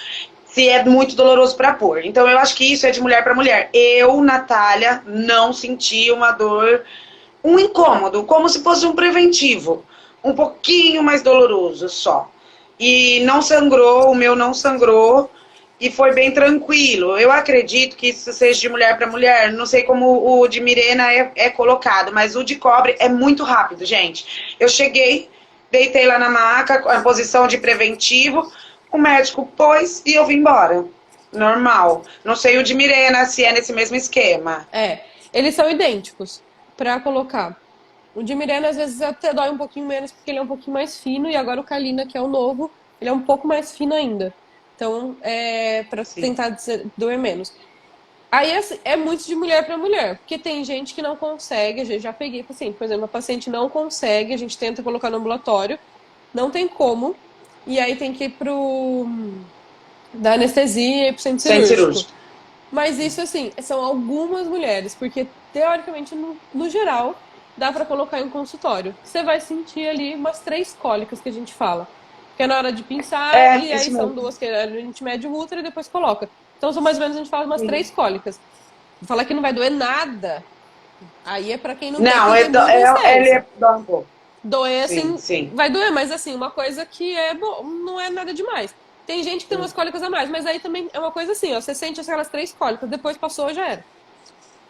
se é muito doloroso para pôr. Então eu acho que isso é de mulher para mulher. Eu, Natália, não senti uma dor, um incômodo, como se fosse um preventivo, um pouquinho mais doloroso só. E não sangrou, o meu não sangrou e foi bem tranquilo. Eu acredito que isso seja de mulher para mulher. Não sei como o de Mirena é colocado, mas o de cobre é muito rápido, gente. Eu cheguei, deitei lá na maca, a posição de preventivo, o médico pôs e eu vim embora. Normal. Não sei o de Mirena se é nesse mesmo esquema. Eles são idênticos para colocar. O de Mirena às vezes até dói um pouquinho menos porque ele é um pouquinho mais fino e agora o Kalina, que é o novo, ele é um pouco mais fino ainda. Então, para tentar doer menos. Aí assim, é muito de mulher para mulher, porque tem gente que não consegue, eu já peguei paciente, por exemplo, a paciente não consegue, a gente tenta colocar no ambulatório, não tem como, e aí tem que ir da anestesia e pro centro Centro cirúrgico. cirúrgico. Mas isso, assim, são algumas mulheres, porque teoricamente, no geral, dá para colocar em consultório. Você vai sentir ali umas 3 cólicas que a gente fala. Que é na hora de pinçar, e aí Isso são mesmo. 2 que a gente mede o útero e depois coloca. Então, são mais ou menos, a gente fala umas 3 cólicas. Falar que não vai doer nada, aí é pra quem não Não, tem muita ele resistência. dá um pouco. Doer, Sim, assim, sim. vai doer, mas assim, uma coisa que não é nada demais. Tem gente que tem umas cólicas a mais, mas aí também é uma coisa assim, ó, você sente aquelas 3 cólicas, depois passou, já era.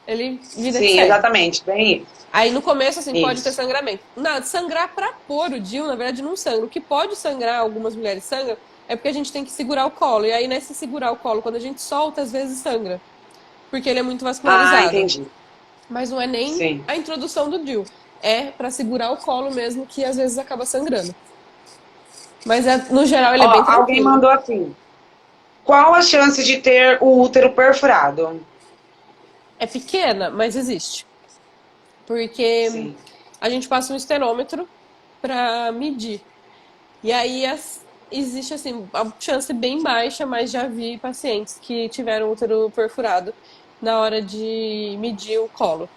Ele vida que Sim, segue. exatamente. Bem isso. Aí no começo, assim, pode ter Isso. sangramento. Nada, sangrar pra pôr o DIU, na verdade, não sangra. O que pode sangrar, algumas mulheres sangram, é porque a gente tem que segurar o colo. E aí, nesse segurar o colo, quando a gente solta, às vezes sangra. Porque ele é muito Ah, vascularizado. entendi. Mas não é nem Sim. a introdução do DIU. É pra segurar o colo mesmo, que às vezes acaba sangrando. Mas no geral ele Ó, é bem alguém tranquilo. mandou assim. Qual a chance de ter o útero perfurado? É pequena, mas existe. Porque Sim. a gente passa um esterômetro pra medir. E aí existe assim, a chance bem baixa, mas já vi pacientes que tiveram útero perfurado na hora de medir o colo.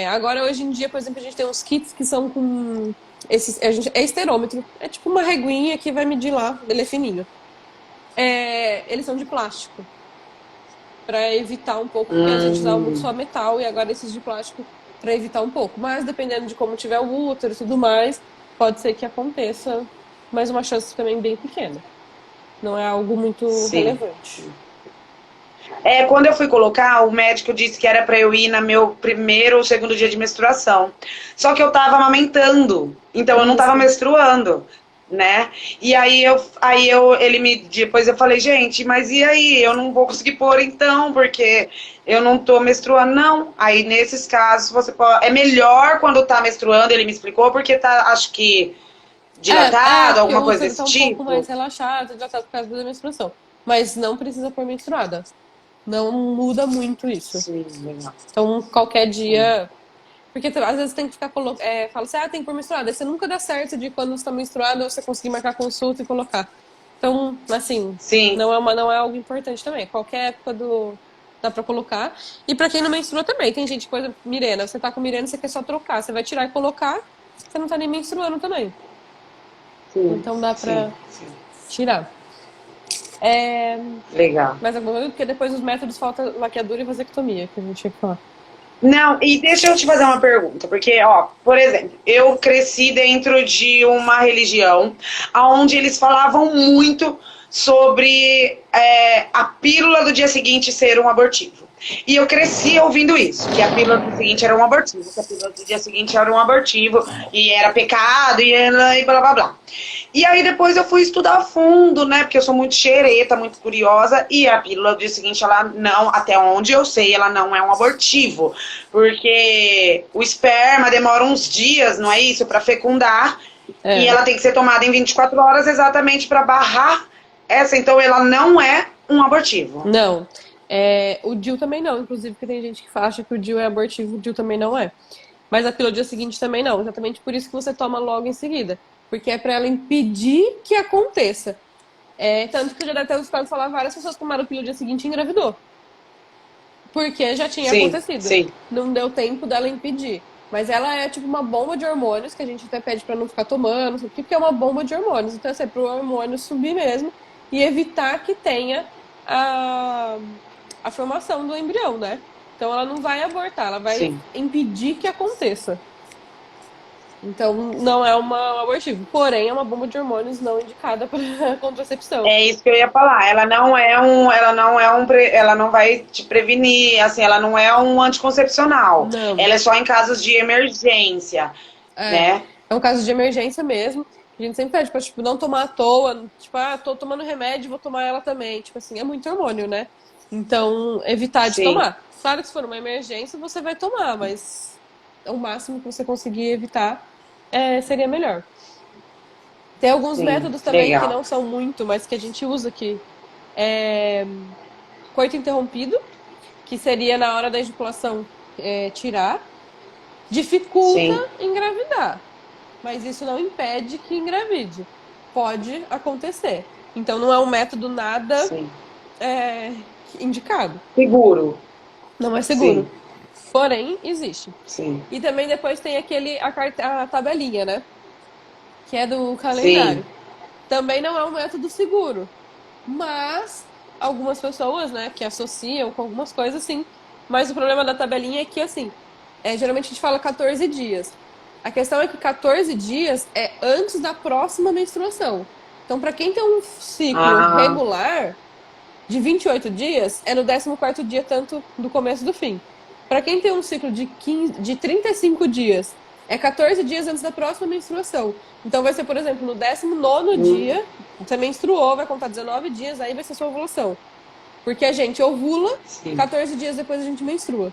Agora, hoje em dia, por exemplo, a gente tem uns kits que são com. É esterômetro. É tipo uma reguinha que vai medir lá, ele é fininho. Eles são de plástico. Pra evitar um pouco, porque a gente usava muito só metal e agora esses de plástico pra evitar um pouco. Mas dependendo de como tiver o útero e tudo mais, pode ser que aconteça, mas uma chance também bem pequena. Não é algo muito Sim. relevante. Quando eu fui colocar, o médico disse que era para eu ir no meu primeiro ou segundo dia de menstruação. Só que eu tava amamentando, então eu não tava Isso. menstruando, né? E aí depois eu falei, gente, mas e aí? Eu não vou conseguir pôr então, porque eu não tô menstruando, não. Aí nesses casos você pode, é melhor quando tá menstruando, ele me explicou, porque tá, acho que dilatado, Porque alguma o coisa útero desse tá um pouco mais tipo. relaxado, dilatado por causa da menstruação. Mas não precisa pôr menstruada. Não muda muito isso. Sim, legal. Então, qualquer Sim. dia. Porque às vezes tem que ficar fala assim, tem que pôr menstruada. Aí você nunca dá certo de quando você tá menstruada você conseguir marcar consulta e colocar. Então, assim, Sim. não é algo importante também. Qualquer época dá pra colocar. E pra quem não menstrua também. Tem gente, por exemplo, Mirena. Você tá com Mirena, você quer só trocar. Você vai tirar e colocar, você não tá nem menstruando também. Sim, Então dá pra sim. tirar. Legal. Mais alguma coisa? Porque depois os métodos falta laqueadura e vasectomia, que a gente tinha que falar. Não, e deixa eu te fazer uma pergunta, porque, ó, por exemplo, eu cresci dentro de uma religião onde eles falavam muito sobre a pílula do dia seguinte ser um abortivo. E eu cresci ouvindo isso, que a pílula do dia seguinte era um abortivo, que a pílula do dia seguinte era um abortivo, e era pecado, e blá blá blá. E aí depois eu fui estudar a fundo, né, porque eu sou muito xereta, muito curiosa, e a pílula do dia seguinte, ela não, até onde eu sei, ela não é um abortivo, porque o esperma demora uns dias, não é isso, para fecundar, e ela tem que ser tomada em 24 horas exatamente para barrar essa, então ela não é um abortivo. Não. O DIU também não, inclusive, porque tem gente que acha que o DIU é abortivo, o DIU também não é. Mas a pílula do dia seguinte também não, exatamente por isso que você toma logo em seguida. Porque é para ela impedir que aconteça. Tanto que eu já deve ter escutado falar, várias pessoas tomaram a pílula do dia seguinte e engravidou. Porque já tinha acontecido. Sim. Não deu tempo dela impedir. Mas ela é tipo uma bomba de hormônios, que a gente até pede para não ficar tomando, porque é uma bomba de hormônios. Então, é pro hormônio subir mesmo e evitar que tenha a formação do embrião, né? Então ela não vai abortar, ela vai impedir que aconteça. Então não é um abortivo, porém é uma bomba de hormônios não indicada para contracepção. É isso que eu ia falar. Ela não vai te prevenir, assim, ela não é um anticoncepcional. Não. Ela é só em casos de emergência, né? É um caso de emergência mesmo. A gente sempre pede pra, tipo, não tomar à toa. Tipo, tô tomando remédio, vou tomar ela também. Tipo assim, é muito hormônio, né? Então, evitar de tomar. Claro que se for uma emergência, você vai tomar, mas o máximo que você conseguir evitar seria melhor. Tem alguns métodos também que não são muito, mas que a gente usa aqui. Coito interrompido, que seria na hora da ejaculação tirar. Dificulta engravidar. Mas isso não impede que engravide. Pode acontecer. Então não é um método nada indicado. Seguro. Não é seguro. Porém, existe. Sim. E também depois tem a tabelinha, né? Que é do calendário. Também não é um método seguro. Mas algumas pessoas, né, que associam com algumas coisas, sim. Mas o problema da tabelinha é que, assim, geralmente a gente fala 14 dias. A questão é que 14 dias é antes da próxima menstruação. Então, para quem tem um ciclo regular de 28 dias, é no 14º dia, tanto do começo do fim. Para quem tem um ciclo de 35 dias, é 14 dias antes da próxima menstruação. Então, vai ser, por exemplo, no 19º dia, você menstruou, vai contar 19 dias, aí vai ser sua ovulação. Porque a gente ovula, 14 dias depois a gente menstrua.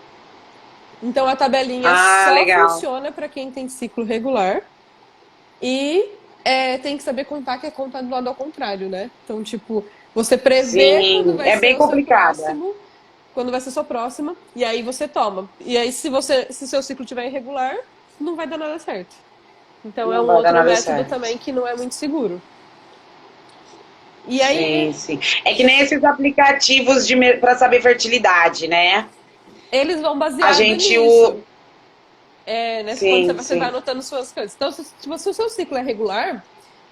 Então a tabelinha só funciona para quem tem ciclo regular e tem que saber contar, que é contar do lado ao contrário, né? Então, tipo, você prevê quando vai ser bem complicada. próximo, quando vai ser sua próxima, e aí você toma. E aí, se seu ciclo estiver irregular, não vai dar nada certo. Então não é um outro método também que não é muito seguro. E aí, sim. É que nem esses aplicativos para saber fertilidade, né? Eles vão basear nisso. Quando você vai anotando suas coisas. Então, se o seu ciclo é regular,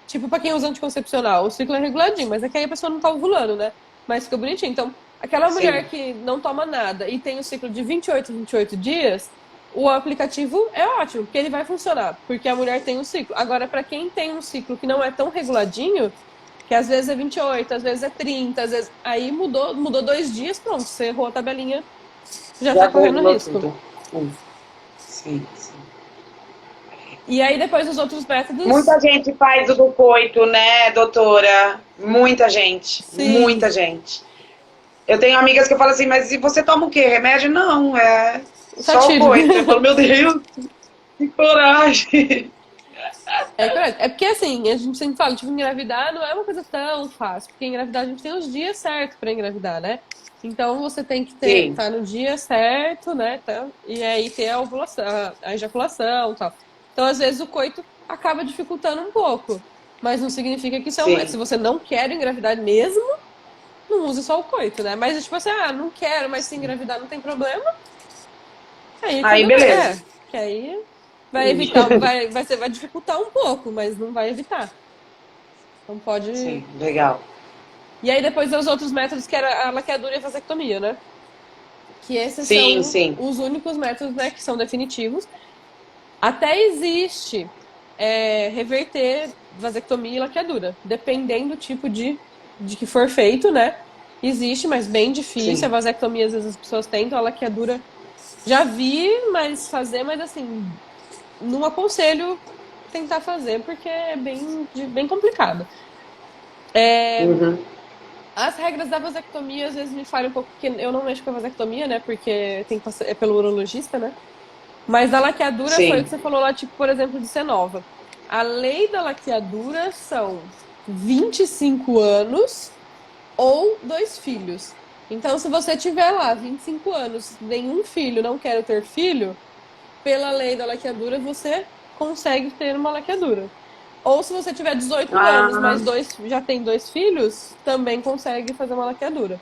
tipo pra quem usa anticoncepcional, o ciclo é reguladinho, mas é que aí a pessoa não tá ovulando, né? Mas fica bonitinho. Então, aquela mulher que não toma nada e tem o ciclo de 28 dias, o aplicativo é ótimo, porque ele vai funcionar, porque a mulher tem um ciclo. Agora, pra quem tem um ciclo que não é tão reguladinho, que às vezes é 28, às vezes é 30, às vezes... Aí mudou 2 dias, pronto, você errou a tabelinha, já tá correndo risco. Sim. E aí depois os outros métodos... Muita gente faz o do coito, né, doutora? Muita gente. Sim. Muita gente. Eu tenho amigas que eu falo assim, mas e você toma o quê? Remédio? Não, só o coito. Eu falo, meu Deus, que coragem. É porque assim, a gente sempre fala, tipo, engravidar não é uma coisa tão fácil, porque engravidar a gente tem os dias certos pra engravidar, né? Então você tem que estar no dia certo, né? E aí ter a ovulação, a ejaculação e tal. Então, às vezes, o coito acaba dificultando um pouco. Mas não significa que se você não quer engravidar mesmo, não use só o coito, né? Mas tipo assim, não quero, mas se engravidar não tem problema. Aí beleza. Que aí vai evitar, vai dificultar um pouco, mas não vai evitar. Então pode. Sim, legal. E aí depois os outros métodos, que era a laqueadura e a vasectomia, né? Que esses são os únicos métodos, né, que são definitivos. Até existe reverter vasectomia e laqueadura, dependendo do tipo de de que for feito, né? Existe, mas bem difícil. A Sim. vasectomia, às vezes as pessoas tentam, a laqueadura já vi, mas fazer, mas assim, não aconselho tentar fazer, porque é bem complicado. Uhum. As regras da vasectomia às vezes me falham um pouco, porque eu não mexo com a vasectomia, né? Porque tem que passar, é pelo urologista, né? Mas da laqueadura foi o que Sim. você falou lá, tipo, por exemplo, de ser nova. A lei da laqueadura são 25 anos ou 2 filhos. Então, se você tiver lá 25 anos, nenhum filho, não quero ter filho, pela lei da laqueadura, você consegue ter uma laqueadura. Ou se você tiver 18 anos, Ah, mas já tem 2 filhos, também consegue fazer uma laqueadura.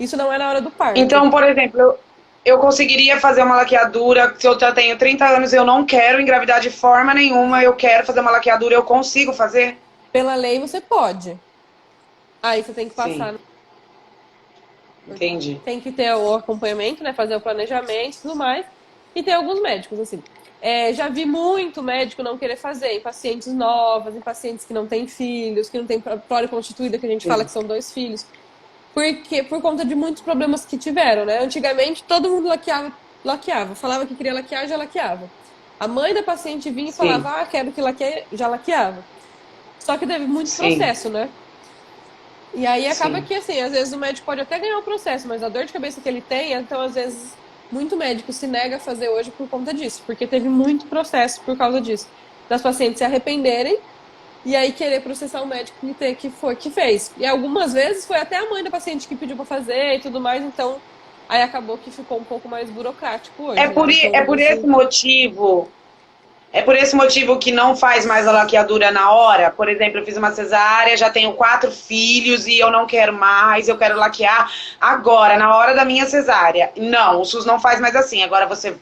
Isso não é na hora do parto. então, por exemplo, eu conseguiria fazer uma laqueadura, se eu já tenho 30 anos, eu não quero engravidar de forma nenhuma, eu quero fazer uma laqueadura, eu consigo fazer? Pela lei, você pode. Aí você tem que Sim, passar, entendi. tem que ter o acompanhamento, né? Fazer o planejamento e tudo mais. E tem alguns médicos, assim. Já vi muito médico não querer fazer em pacientes novas, em pacientes que não têm filhos, que não têm prole constituída, que a gente fala Sim, que são 2 filhos. Porque, por conta de muitos problemas que tiveram, né? Antigamente, todo mundo laqueava. Falava que queria laquear, já laqueava. A mãe da paciente vinha e sim, falava, quero que laqueie, já laqueava. Só que teve muito sim, processo, né? E aí acaba sim. que, assim, às vezes o médico pode até ganhar o processo, mas a dor de cabeça que ele tem, então, às vezes, muito médico se nega a fazer hoje por conta disso, porque teve muito processo por causa disso. Das pacientes se arrependerem e aí querer processar o médico que fez. E algumas vezes foi até a mãe da paciente que pediu para fazer e tudo mais, então aí acabou que ficou um pouco mais burocrático É hoje, né? por, é Então, por esse motivo. É por esse motivo que não faz mais a laqueadura na hora. Por exemplo, eu fiz uma cesárea, já tenho 4 filhos e eu não quero mais, eu quero laquear agora, na hora da minha cesárea. Não, o SUS não faz mais assim. Agora você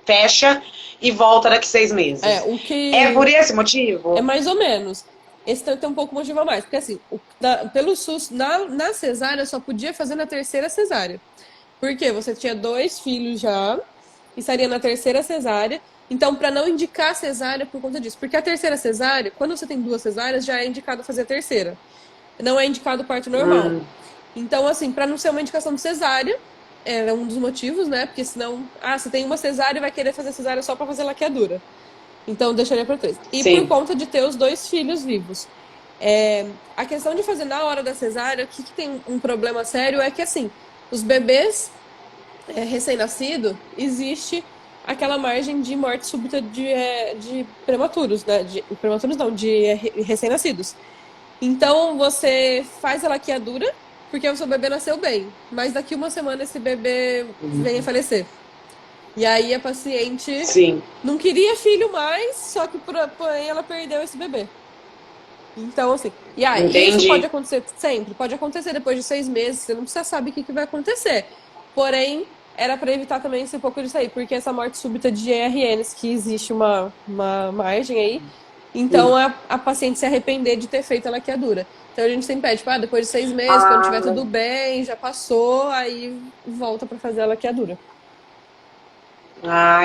fecha e volta daqui 6 meses. o É por que esse é motivo? mais ou menos. Esse tem um pouco motivo a mais, porque assim, pelo SUS, na cesárea só podia fazer na terceira cesárea. Porque você tinha 2 filhos já, e estaria na terceira cesárea. Então, para não indicar cesárea por conta disso. Porque a terceira cesárea, quando você tem 2 cesáreas, já é indicado fazer a terceira. Não é indicado o parto normal. Hum, Então, assim, para não ser uma indicação de cesárea, é um dos motivos, né? Porque senão, você tem uma cesárea e vai querer fazer cesárea só para fazer laqueadura. Então, deixaria para três. E por sim. conta de ter os 2 filhos vivos. A questão de fazer na hora da cesárea, o que tem um problema sério é que, assim, os bebês recém-nascido, existe aquela margem de morte súbita de prematuros, né? De prematuros não, de recém-nascidos. Então, você faz a laqueadura porque o seu bebê nasceu bem, mas daqui uma semana esse bebê vem a falecer. E aí a paciente Sim, não queria filho mais, só que porém ela perdeu esse bebê. Então, assim, e isso pode entendi. acontecer sempre, pode acontecer depois de 6 meses, você não precisa saber o que vai acontecer. Porém, era para evitar também esse pouco disso aí, porque essa morte súbita de ERNs, que existe uma margem aí, então a paciente se arrepender de ter feito a laqueadura. Então a gente sempre pede, tipo, depois de 6 meses, quando tiver Ah, tudo bem, já passou, aí volta para fazer a laqueadura.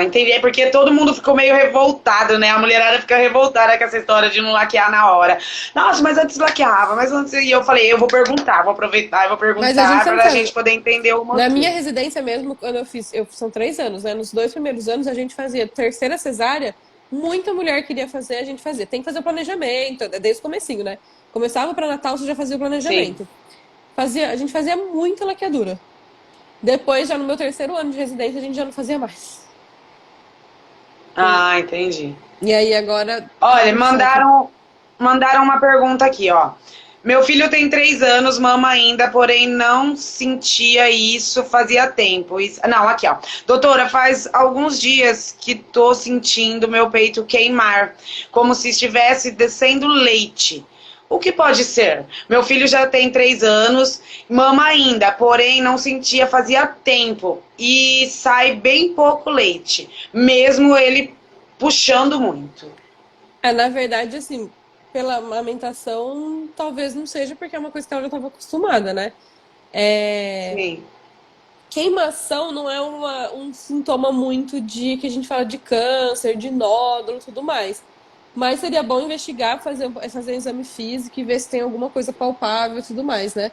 entendi. É porque todo mundo ficou meio revoltado, né? A mulherada fica revoltada com essa história de não laquear na hora. Nossa, mas antes laqueava, mas antes. E eu falei, eu vou perguntar, vou aproveitar e vou Mas a gente perguntar sempre para a sabe. gente poder entender o Na minha motivo. residência mesmo, quando são 3 anos, né? Nos 2 primeiros anos a gente fazia terceira cesárea, muita mulher queria fazer, a gente fazia. Tem que fazer o planejamento, desde o comecinho, né? Começava para Natal, você já fazia o Sim. planejamento. A gente fazia muita laqueadura. Depois, já no meu terceiro ano de residência, a gente já não fazia mais. Entendi. E aí agora tá Olha, tudo certo. mandaram uma pergunta aqui, ó. Meu filho tem 3 anos, mama ainda, porém não sentia isso fazia tempo. Não, aqui, ó. Doutora, faz alguns dias que tô sentindo meu peito queimar, como se estivesse descendo leite. O que pode ser? Meu filho já tem 3 anos, mama ainda, porém não sentia fazia tempo e sai bem pouco leite, mesmo ele puxando muito. Na verdade, assim, pela amamentação, talvez não seja porque é uma coisa que ela já estava acostumada, né? É, Sim. Queimação não é um sintoma muito de que a gente fala de câncer, de nódulo e tudo mais. Mas seria bom investigar, fazer exame físico e ver se tem alguma coisa palpável e tudo mais, né?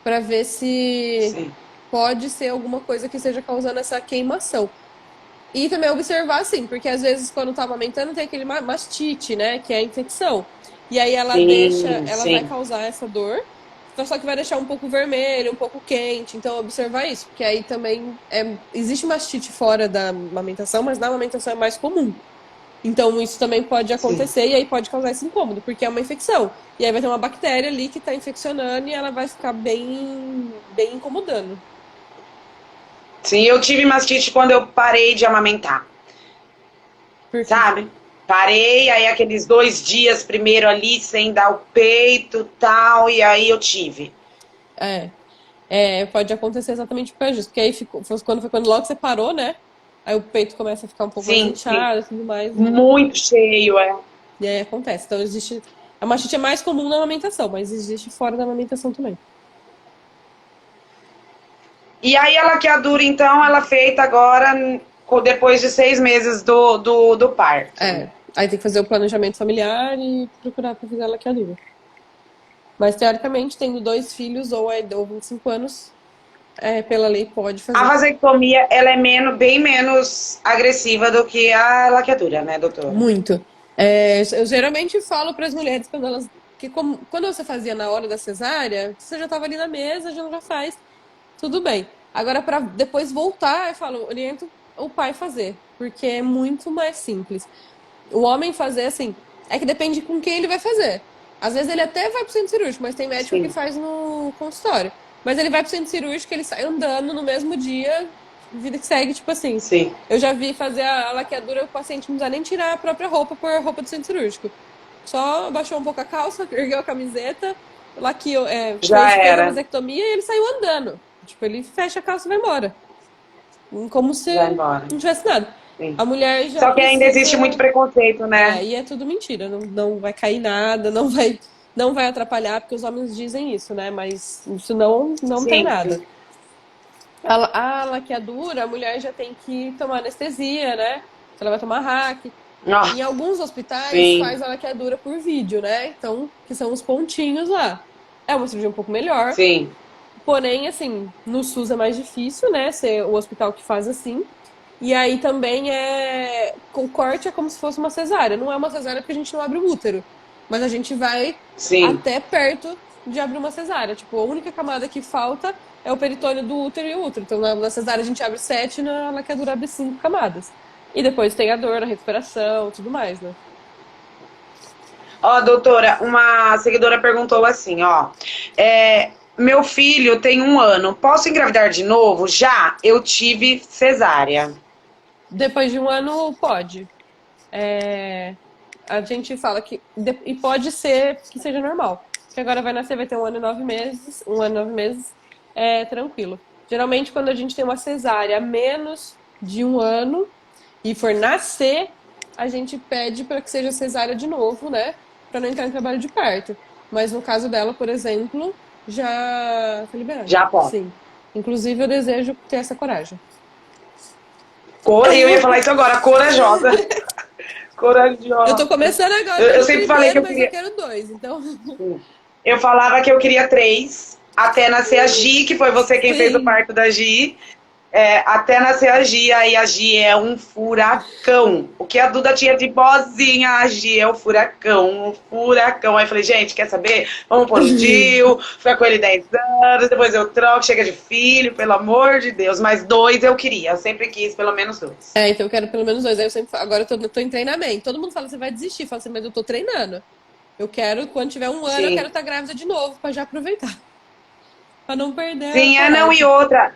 Pra ver se Sim, pode ser alguma coisa que esteja causando essa queimação. E também observar, assim, porque às vezes quando tá amamentando tem aquele mastite, né? Que é a infecção. E aí sim, ela vai sim. causar essa dor, só que vai deixar um pouco vermelho, um pouco quente. Então, observar isso, porque aí também existe mastite fora da amamentação, mas na amamentação é mais comum. Então, isso também pode Sim. acontecer e aí pode causar esse incômodo, porque é uma infecção. E aí vai ter uma bactéria ali que tá infeccionando e ela vai ficar bem incomodando. Sim, eu tive mastite quando eu parei de amamentar, Porque, sabe? Parei, aí aqueles 2 dias primeiro ali sem dar o peito tal, e aí eu tive. é, pode acontecer exatamente por causa disso. Porque aí quando logo você parou, né? Aí o peito começa a ficar um pouco mais Sim, sim. inchado e tudo mais, Muito cheio, é. e aí acontece. Então existe. A mastite é mais comum na amamentação, mas existe fora da amamentação também. E aí a laqueadura, então, ela é feita agora depois de 6 meses do parto. Aí tem que fazer o planejamento familiar e procurar pra fazer a laqueadura. Mas teoricamente, tendo dois filhos ou 25 anos, pela lei pode A fazer. vasectomia, ela é bem menos agressiva do que a laqueadura, né, doutora? Muito. Eu geralmente falo para as mulheres quando elas. Quando você fazia na hora da cesárea, você já estava ali na mesa, já faz, tudo bem. Agora, para depois voltar, eu falo, oriento o pai fazer, porque é muito mais simples. O homem fazer, assim, é que depende com quem ele vai fazer. Às vezes ele até vai pro centro cirúrgico, mas tem médico que Sim, faz no consultório. Mas ele vai pro centro cirúrgico, ele sai andando no mesmo dia, vida que segue, tipo assim. sim. Eu já vi fazer a laqueadura, o paciente não precisa nem tirar a própria roupa por roupa do centro cirúrgico. Só abaixou um pouco a calça, ergueu a camiseta, laqueou, Já fez a era. vasectomia e ele saiu andando. Tipo, ele fecha a calça e vai embora. Como se Já embora. não tivesse nada. Sim. A mulher já Só que ainda existe muito precisa. preconceito, né? E é tudo mentira. Não, não vai cair nada, não vai atrapalhar, porque os homens dizem isso, né? Mas isso não tem Sim, nada. sim. A laqueadura, a mulher já tem que tomar anestesia, né? Ela vai tomar hack. Ah, Em alguns hospitais sim, faz a laqueadura por vídeo, né? Então, que são os pontinhos lá. É uma cirurgia um pouco melhor, sim, porém, assim, no SUS é mais difícil, né? Ser o hospital que faz assim. E aí também com corte é como se fosse uma cesárea. Não é uma cesárea porque a gente não abre o útero. Mas a gente vai sim. até perto de abrir uma cesárea. Tipo, a única camada que falta é o peritônio do útero e o útero. Então na cesárea a gente abre 7, na laqueadura abre 5 camadas. E depois tem a dor, a recuperação, tudo mais, né? Ó, doutora, uma seguidora perguntou assim, ó. Meu filho tem 1 ano, posso engravidar de novo? Já, eu tive cesárea. Depois de um ano, pode. É, a gente fala que. E pode ser que seja normal. Que agora vai nascer, vai ter 1 ano e 9 meses. 1 ano e 9 meses é tranquilo. Geralmente, quando a gente tem uma cesárea menos de um ano e for nascer, a gente pede para que seja cesárea de novo, né? Para não entrar em trabalho de parto. Mas no caso dela, por exemplo, já foi liberado. Já pode. Sim. Inclusive, eu desejo ter essa coragem. Eu ia falar isso agora, corajosa. Eu tô Corajosa. começando agora Eu pelo sempre falei que primeiro, eu mas eu queria. quero dois. Então, Eu falava que eu queria 3, até nascer a Gi, que foi você quem fez o sim. parto da Gi. Até nascer a Gi, aí a Gi é um furacão. O que a Duda tinha de bozinha, a Gi é um furacão, um furacão. Aí eu falei, gente, quer saber? Vamos pôr o Dil, ficar com ele 10 anos, depois eu troco, chega de filho, pelo amor de Deus. Mas 2 eu queria, eu sempre quis pelo menos 2. Então eu quero pelo menos dois. Aí eu sempre agora eu tô em treinamento. Todo mundo fala, você vai desistir. Eu falo assim, mas eu tô treinando. Eu quero, quando tiver um ano, eu quero Sim. estar grávida de novo, pra já aproveitar. Pra não perder a Sim, não, e coragem. outra,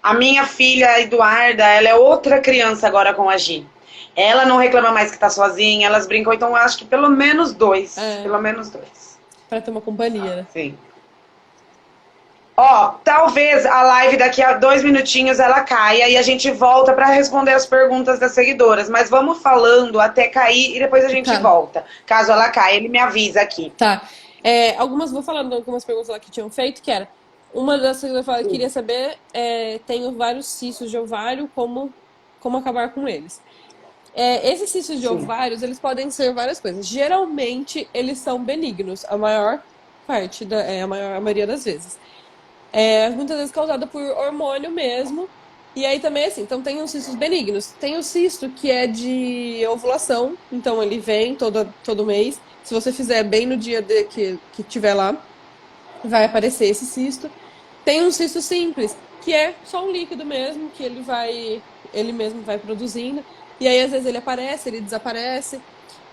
a minha filha Eduarda, ela é outra criança agora com a Gi. Ela não reclama mais que tá sozinha, elas brincam, então eu acho que pelo menos 2. É, Pelo menos 2. pra ter uma companhia, né? Sim. Ó, talvez a live daqui a 2 minutinhos ela caia e a gente volta para responder as perguntas das seguidoras. Mas vamos falando até cair e depois a gente Tá, volta. Caso ela caia, ele me avisa aqui. tá. Vou falando algumas perguntas lá que tinham feito, que era. Uma das coisas que eu falei, queria saber, tenho vários cistos de ovário, como acabar com eles. Esses cistos de Sim. ovários, eles podem ser várias coisas. Geralmente, eles são benignos, a maior parte, a maioria das vezes. Muitas vezes causada por hormônio mesmo. E aí também, assim, então tem os cistos benignos. Tem o cisto que é de ovulação, então ele vem todo mês. Se você fizer bem no dia que tiver lá, vai aparecer esse cisto. Tem um cisto simples, que é só um líquido mesmo, que ele mesmo vai produzindo. E aí, às vezes, ele aparece, ele desaparece.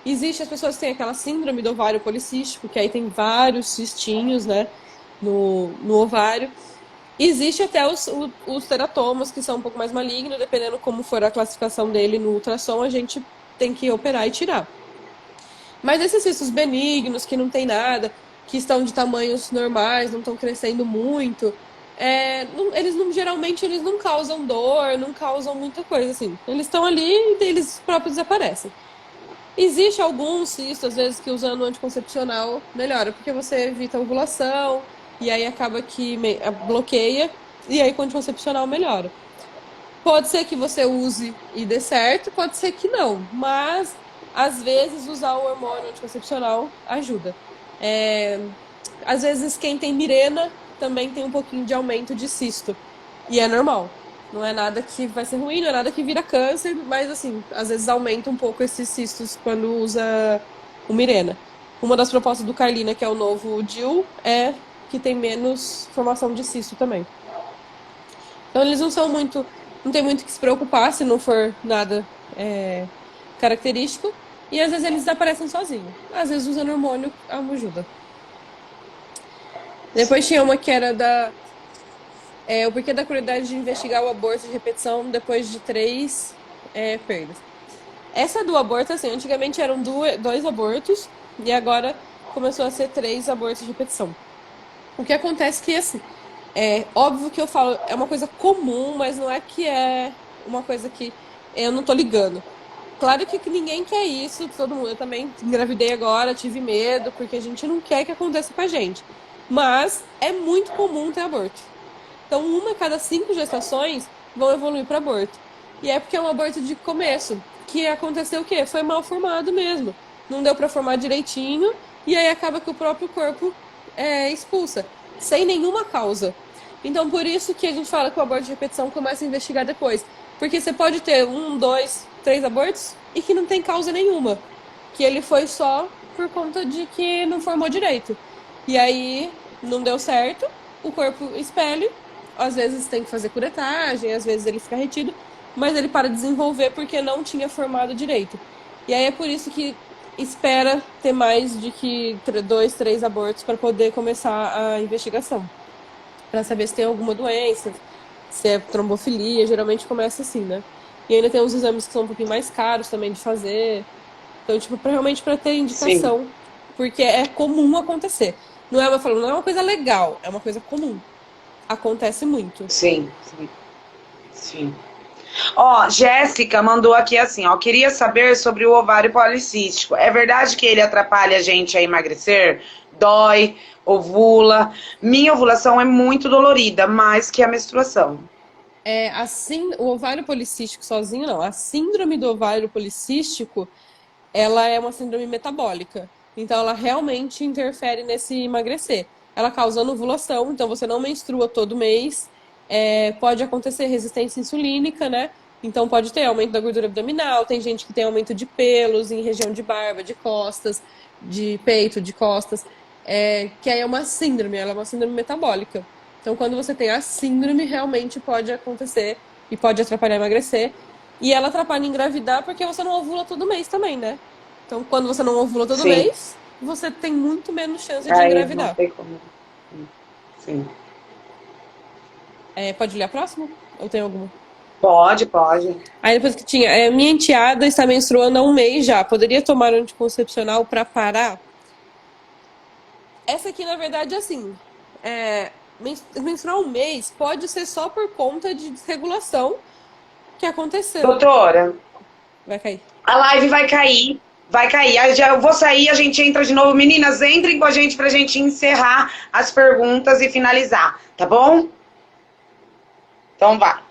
Existe as pessoas que têm aquela síndrome do ovário policístico, que aí tem vários cistinhos, né, no ovário. Existe até os teratomas, que são um pouco mais malignos, dependendo como for a classificação dele no ultrassom, a gente tem que operar e tirar. Mas esses cistos benignos, que não tem nada, que estão de tamanhos normais, não estão crescendo muito, geralmente eles não causam dor, não causam muita coisa, assim. Eles estão ali e eles próprios desaparecem. Existe alguns cistos, às vezes, que usando o anticoncepcional melhora, porque você evita a ovulação, e aí acaba que bloqueia, e aí com o anticoncepcional melhora. Pode ser que você use e dê certo, pode ser que não, mas às vezes usar o hormônio anticoncepcional ajuda. Às vezes quem tem Mirena também tem um pouquinho de aumento de cisto, e é normal. Não é nada que vai ser ruim, não é nada que vira câncer, mas assim, às vezes aumenta um pouco esses cistos quando usa o Mirena. Uma das propostas do Carlina, que é o novo DIU, é que tem menos formação de cisto também. Então eles não são muito, não tem muito que se preocupar se não for nada característico. E às vezes eles desaparecem sozinhos. Às vezes usando hormônio ajuda. Depois tinha uma que era o porquê da crueldade de investigar o aborto de repetição depois de 3 perdas. Essa do aborto, assim, antigamente eram 2 abortos e agora começou a ser 3 abortos de repetição. O que acontece que, assim, óbvio que eu falo, é uma coisa comum, mas não é que é uma coisa que eu não tô ligando. Claro que ninguém quer isso, todo mundo. Eu também engravidei agora, tive medo, porque a gente não quer que aconteça com a gente. Mas é muito comum ter aborto. Então, 1 a cada 5 gestações vão evoluir para aborto. E é porque é um aborto de começo, que aconteceu o quê? Foi mal formado mesmo. Não deu para formar direitinho, e aí acaba que o próprio corpo expulsa, sem nenhuma causa. Então, por isso que a gente fala que o aborto de repetição começa a investigar depois. Porque você pode ter 1, 2, 3 abortos e que não tem causa nenhuma. Que ele foi só por conta de que não formou direito. E aí, não deu certo, o corpo expele, às vezes tem que fazer curetagem, às vezes ele fica retido, mas ele para de desenvolver porque não tinha formado direito. E aí é por isso que espera ter mais de que 2, 3 abortos para poder começar a investigação. Para saber se tem alguma doença, se é trombofilia, geralmente começa assim, né? E ainda tem uns exames que são um pouquinho mais caros também de fazer. Então, tipo, realmente para ter indicação, sim, porque é comum acontecer. Não é uma coisa legal, é uma coisa comum. Acontece muito. Sim, sim, sim. Ó, Jéssica mandou aqui assim, ó, queria saber sobre o ovário policístico. É verdade que ele atrapalha a gente a emagrecer? Dói, ovula. Minha ovulação é muito dolorida, mais que a menstruação. O ovário policístico sozinho, não. A síndrome do ovário policístico, ela é uma síndrome metabólica. Então, ela realmente interfere nesse emagrecer. Ela causa ovulação, então você não menstrua todo mês. Pode acontecer resistência insulínica, né? Então pode ter aumento da gordura abdominal, tem gente que tem aumento de pelos em região de barba, de costas, de peito, de costas, que aí é uma síndrome, ela é uma síndrome metabólica. Então quando você tem a síndrome, realmente pode acontecer e pode atrapalhar emagrecer. E ela atrapalha em engravidar porque você não ovula todo mês também, né? Então quando você não ovula todo Sim. mês, você tem muito menos chance de engravidar. Não tem como. Sim. Pode ler a próxima? Ou tem alguma? Pode. Aí depois que tinha, minha enteada está menstruando há 1 mês já. Poderia tomar um anticoncepcional para parar? Essa aqui, na verdade, assim, menstruar 1 mês pode ser só por conta de desregulação que aconteceu. Doutora, vai cair. A live vai cair. Vai cair. Eu vou sair, a gente entra de novo. Meninas, entrem com a gente pra gente encerrar as perguntas e finalizar, tá bom? Então vai.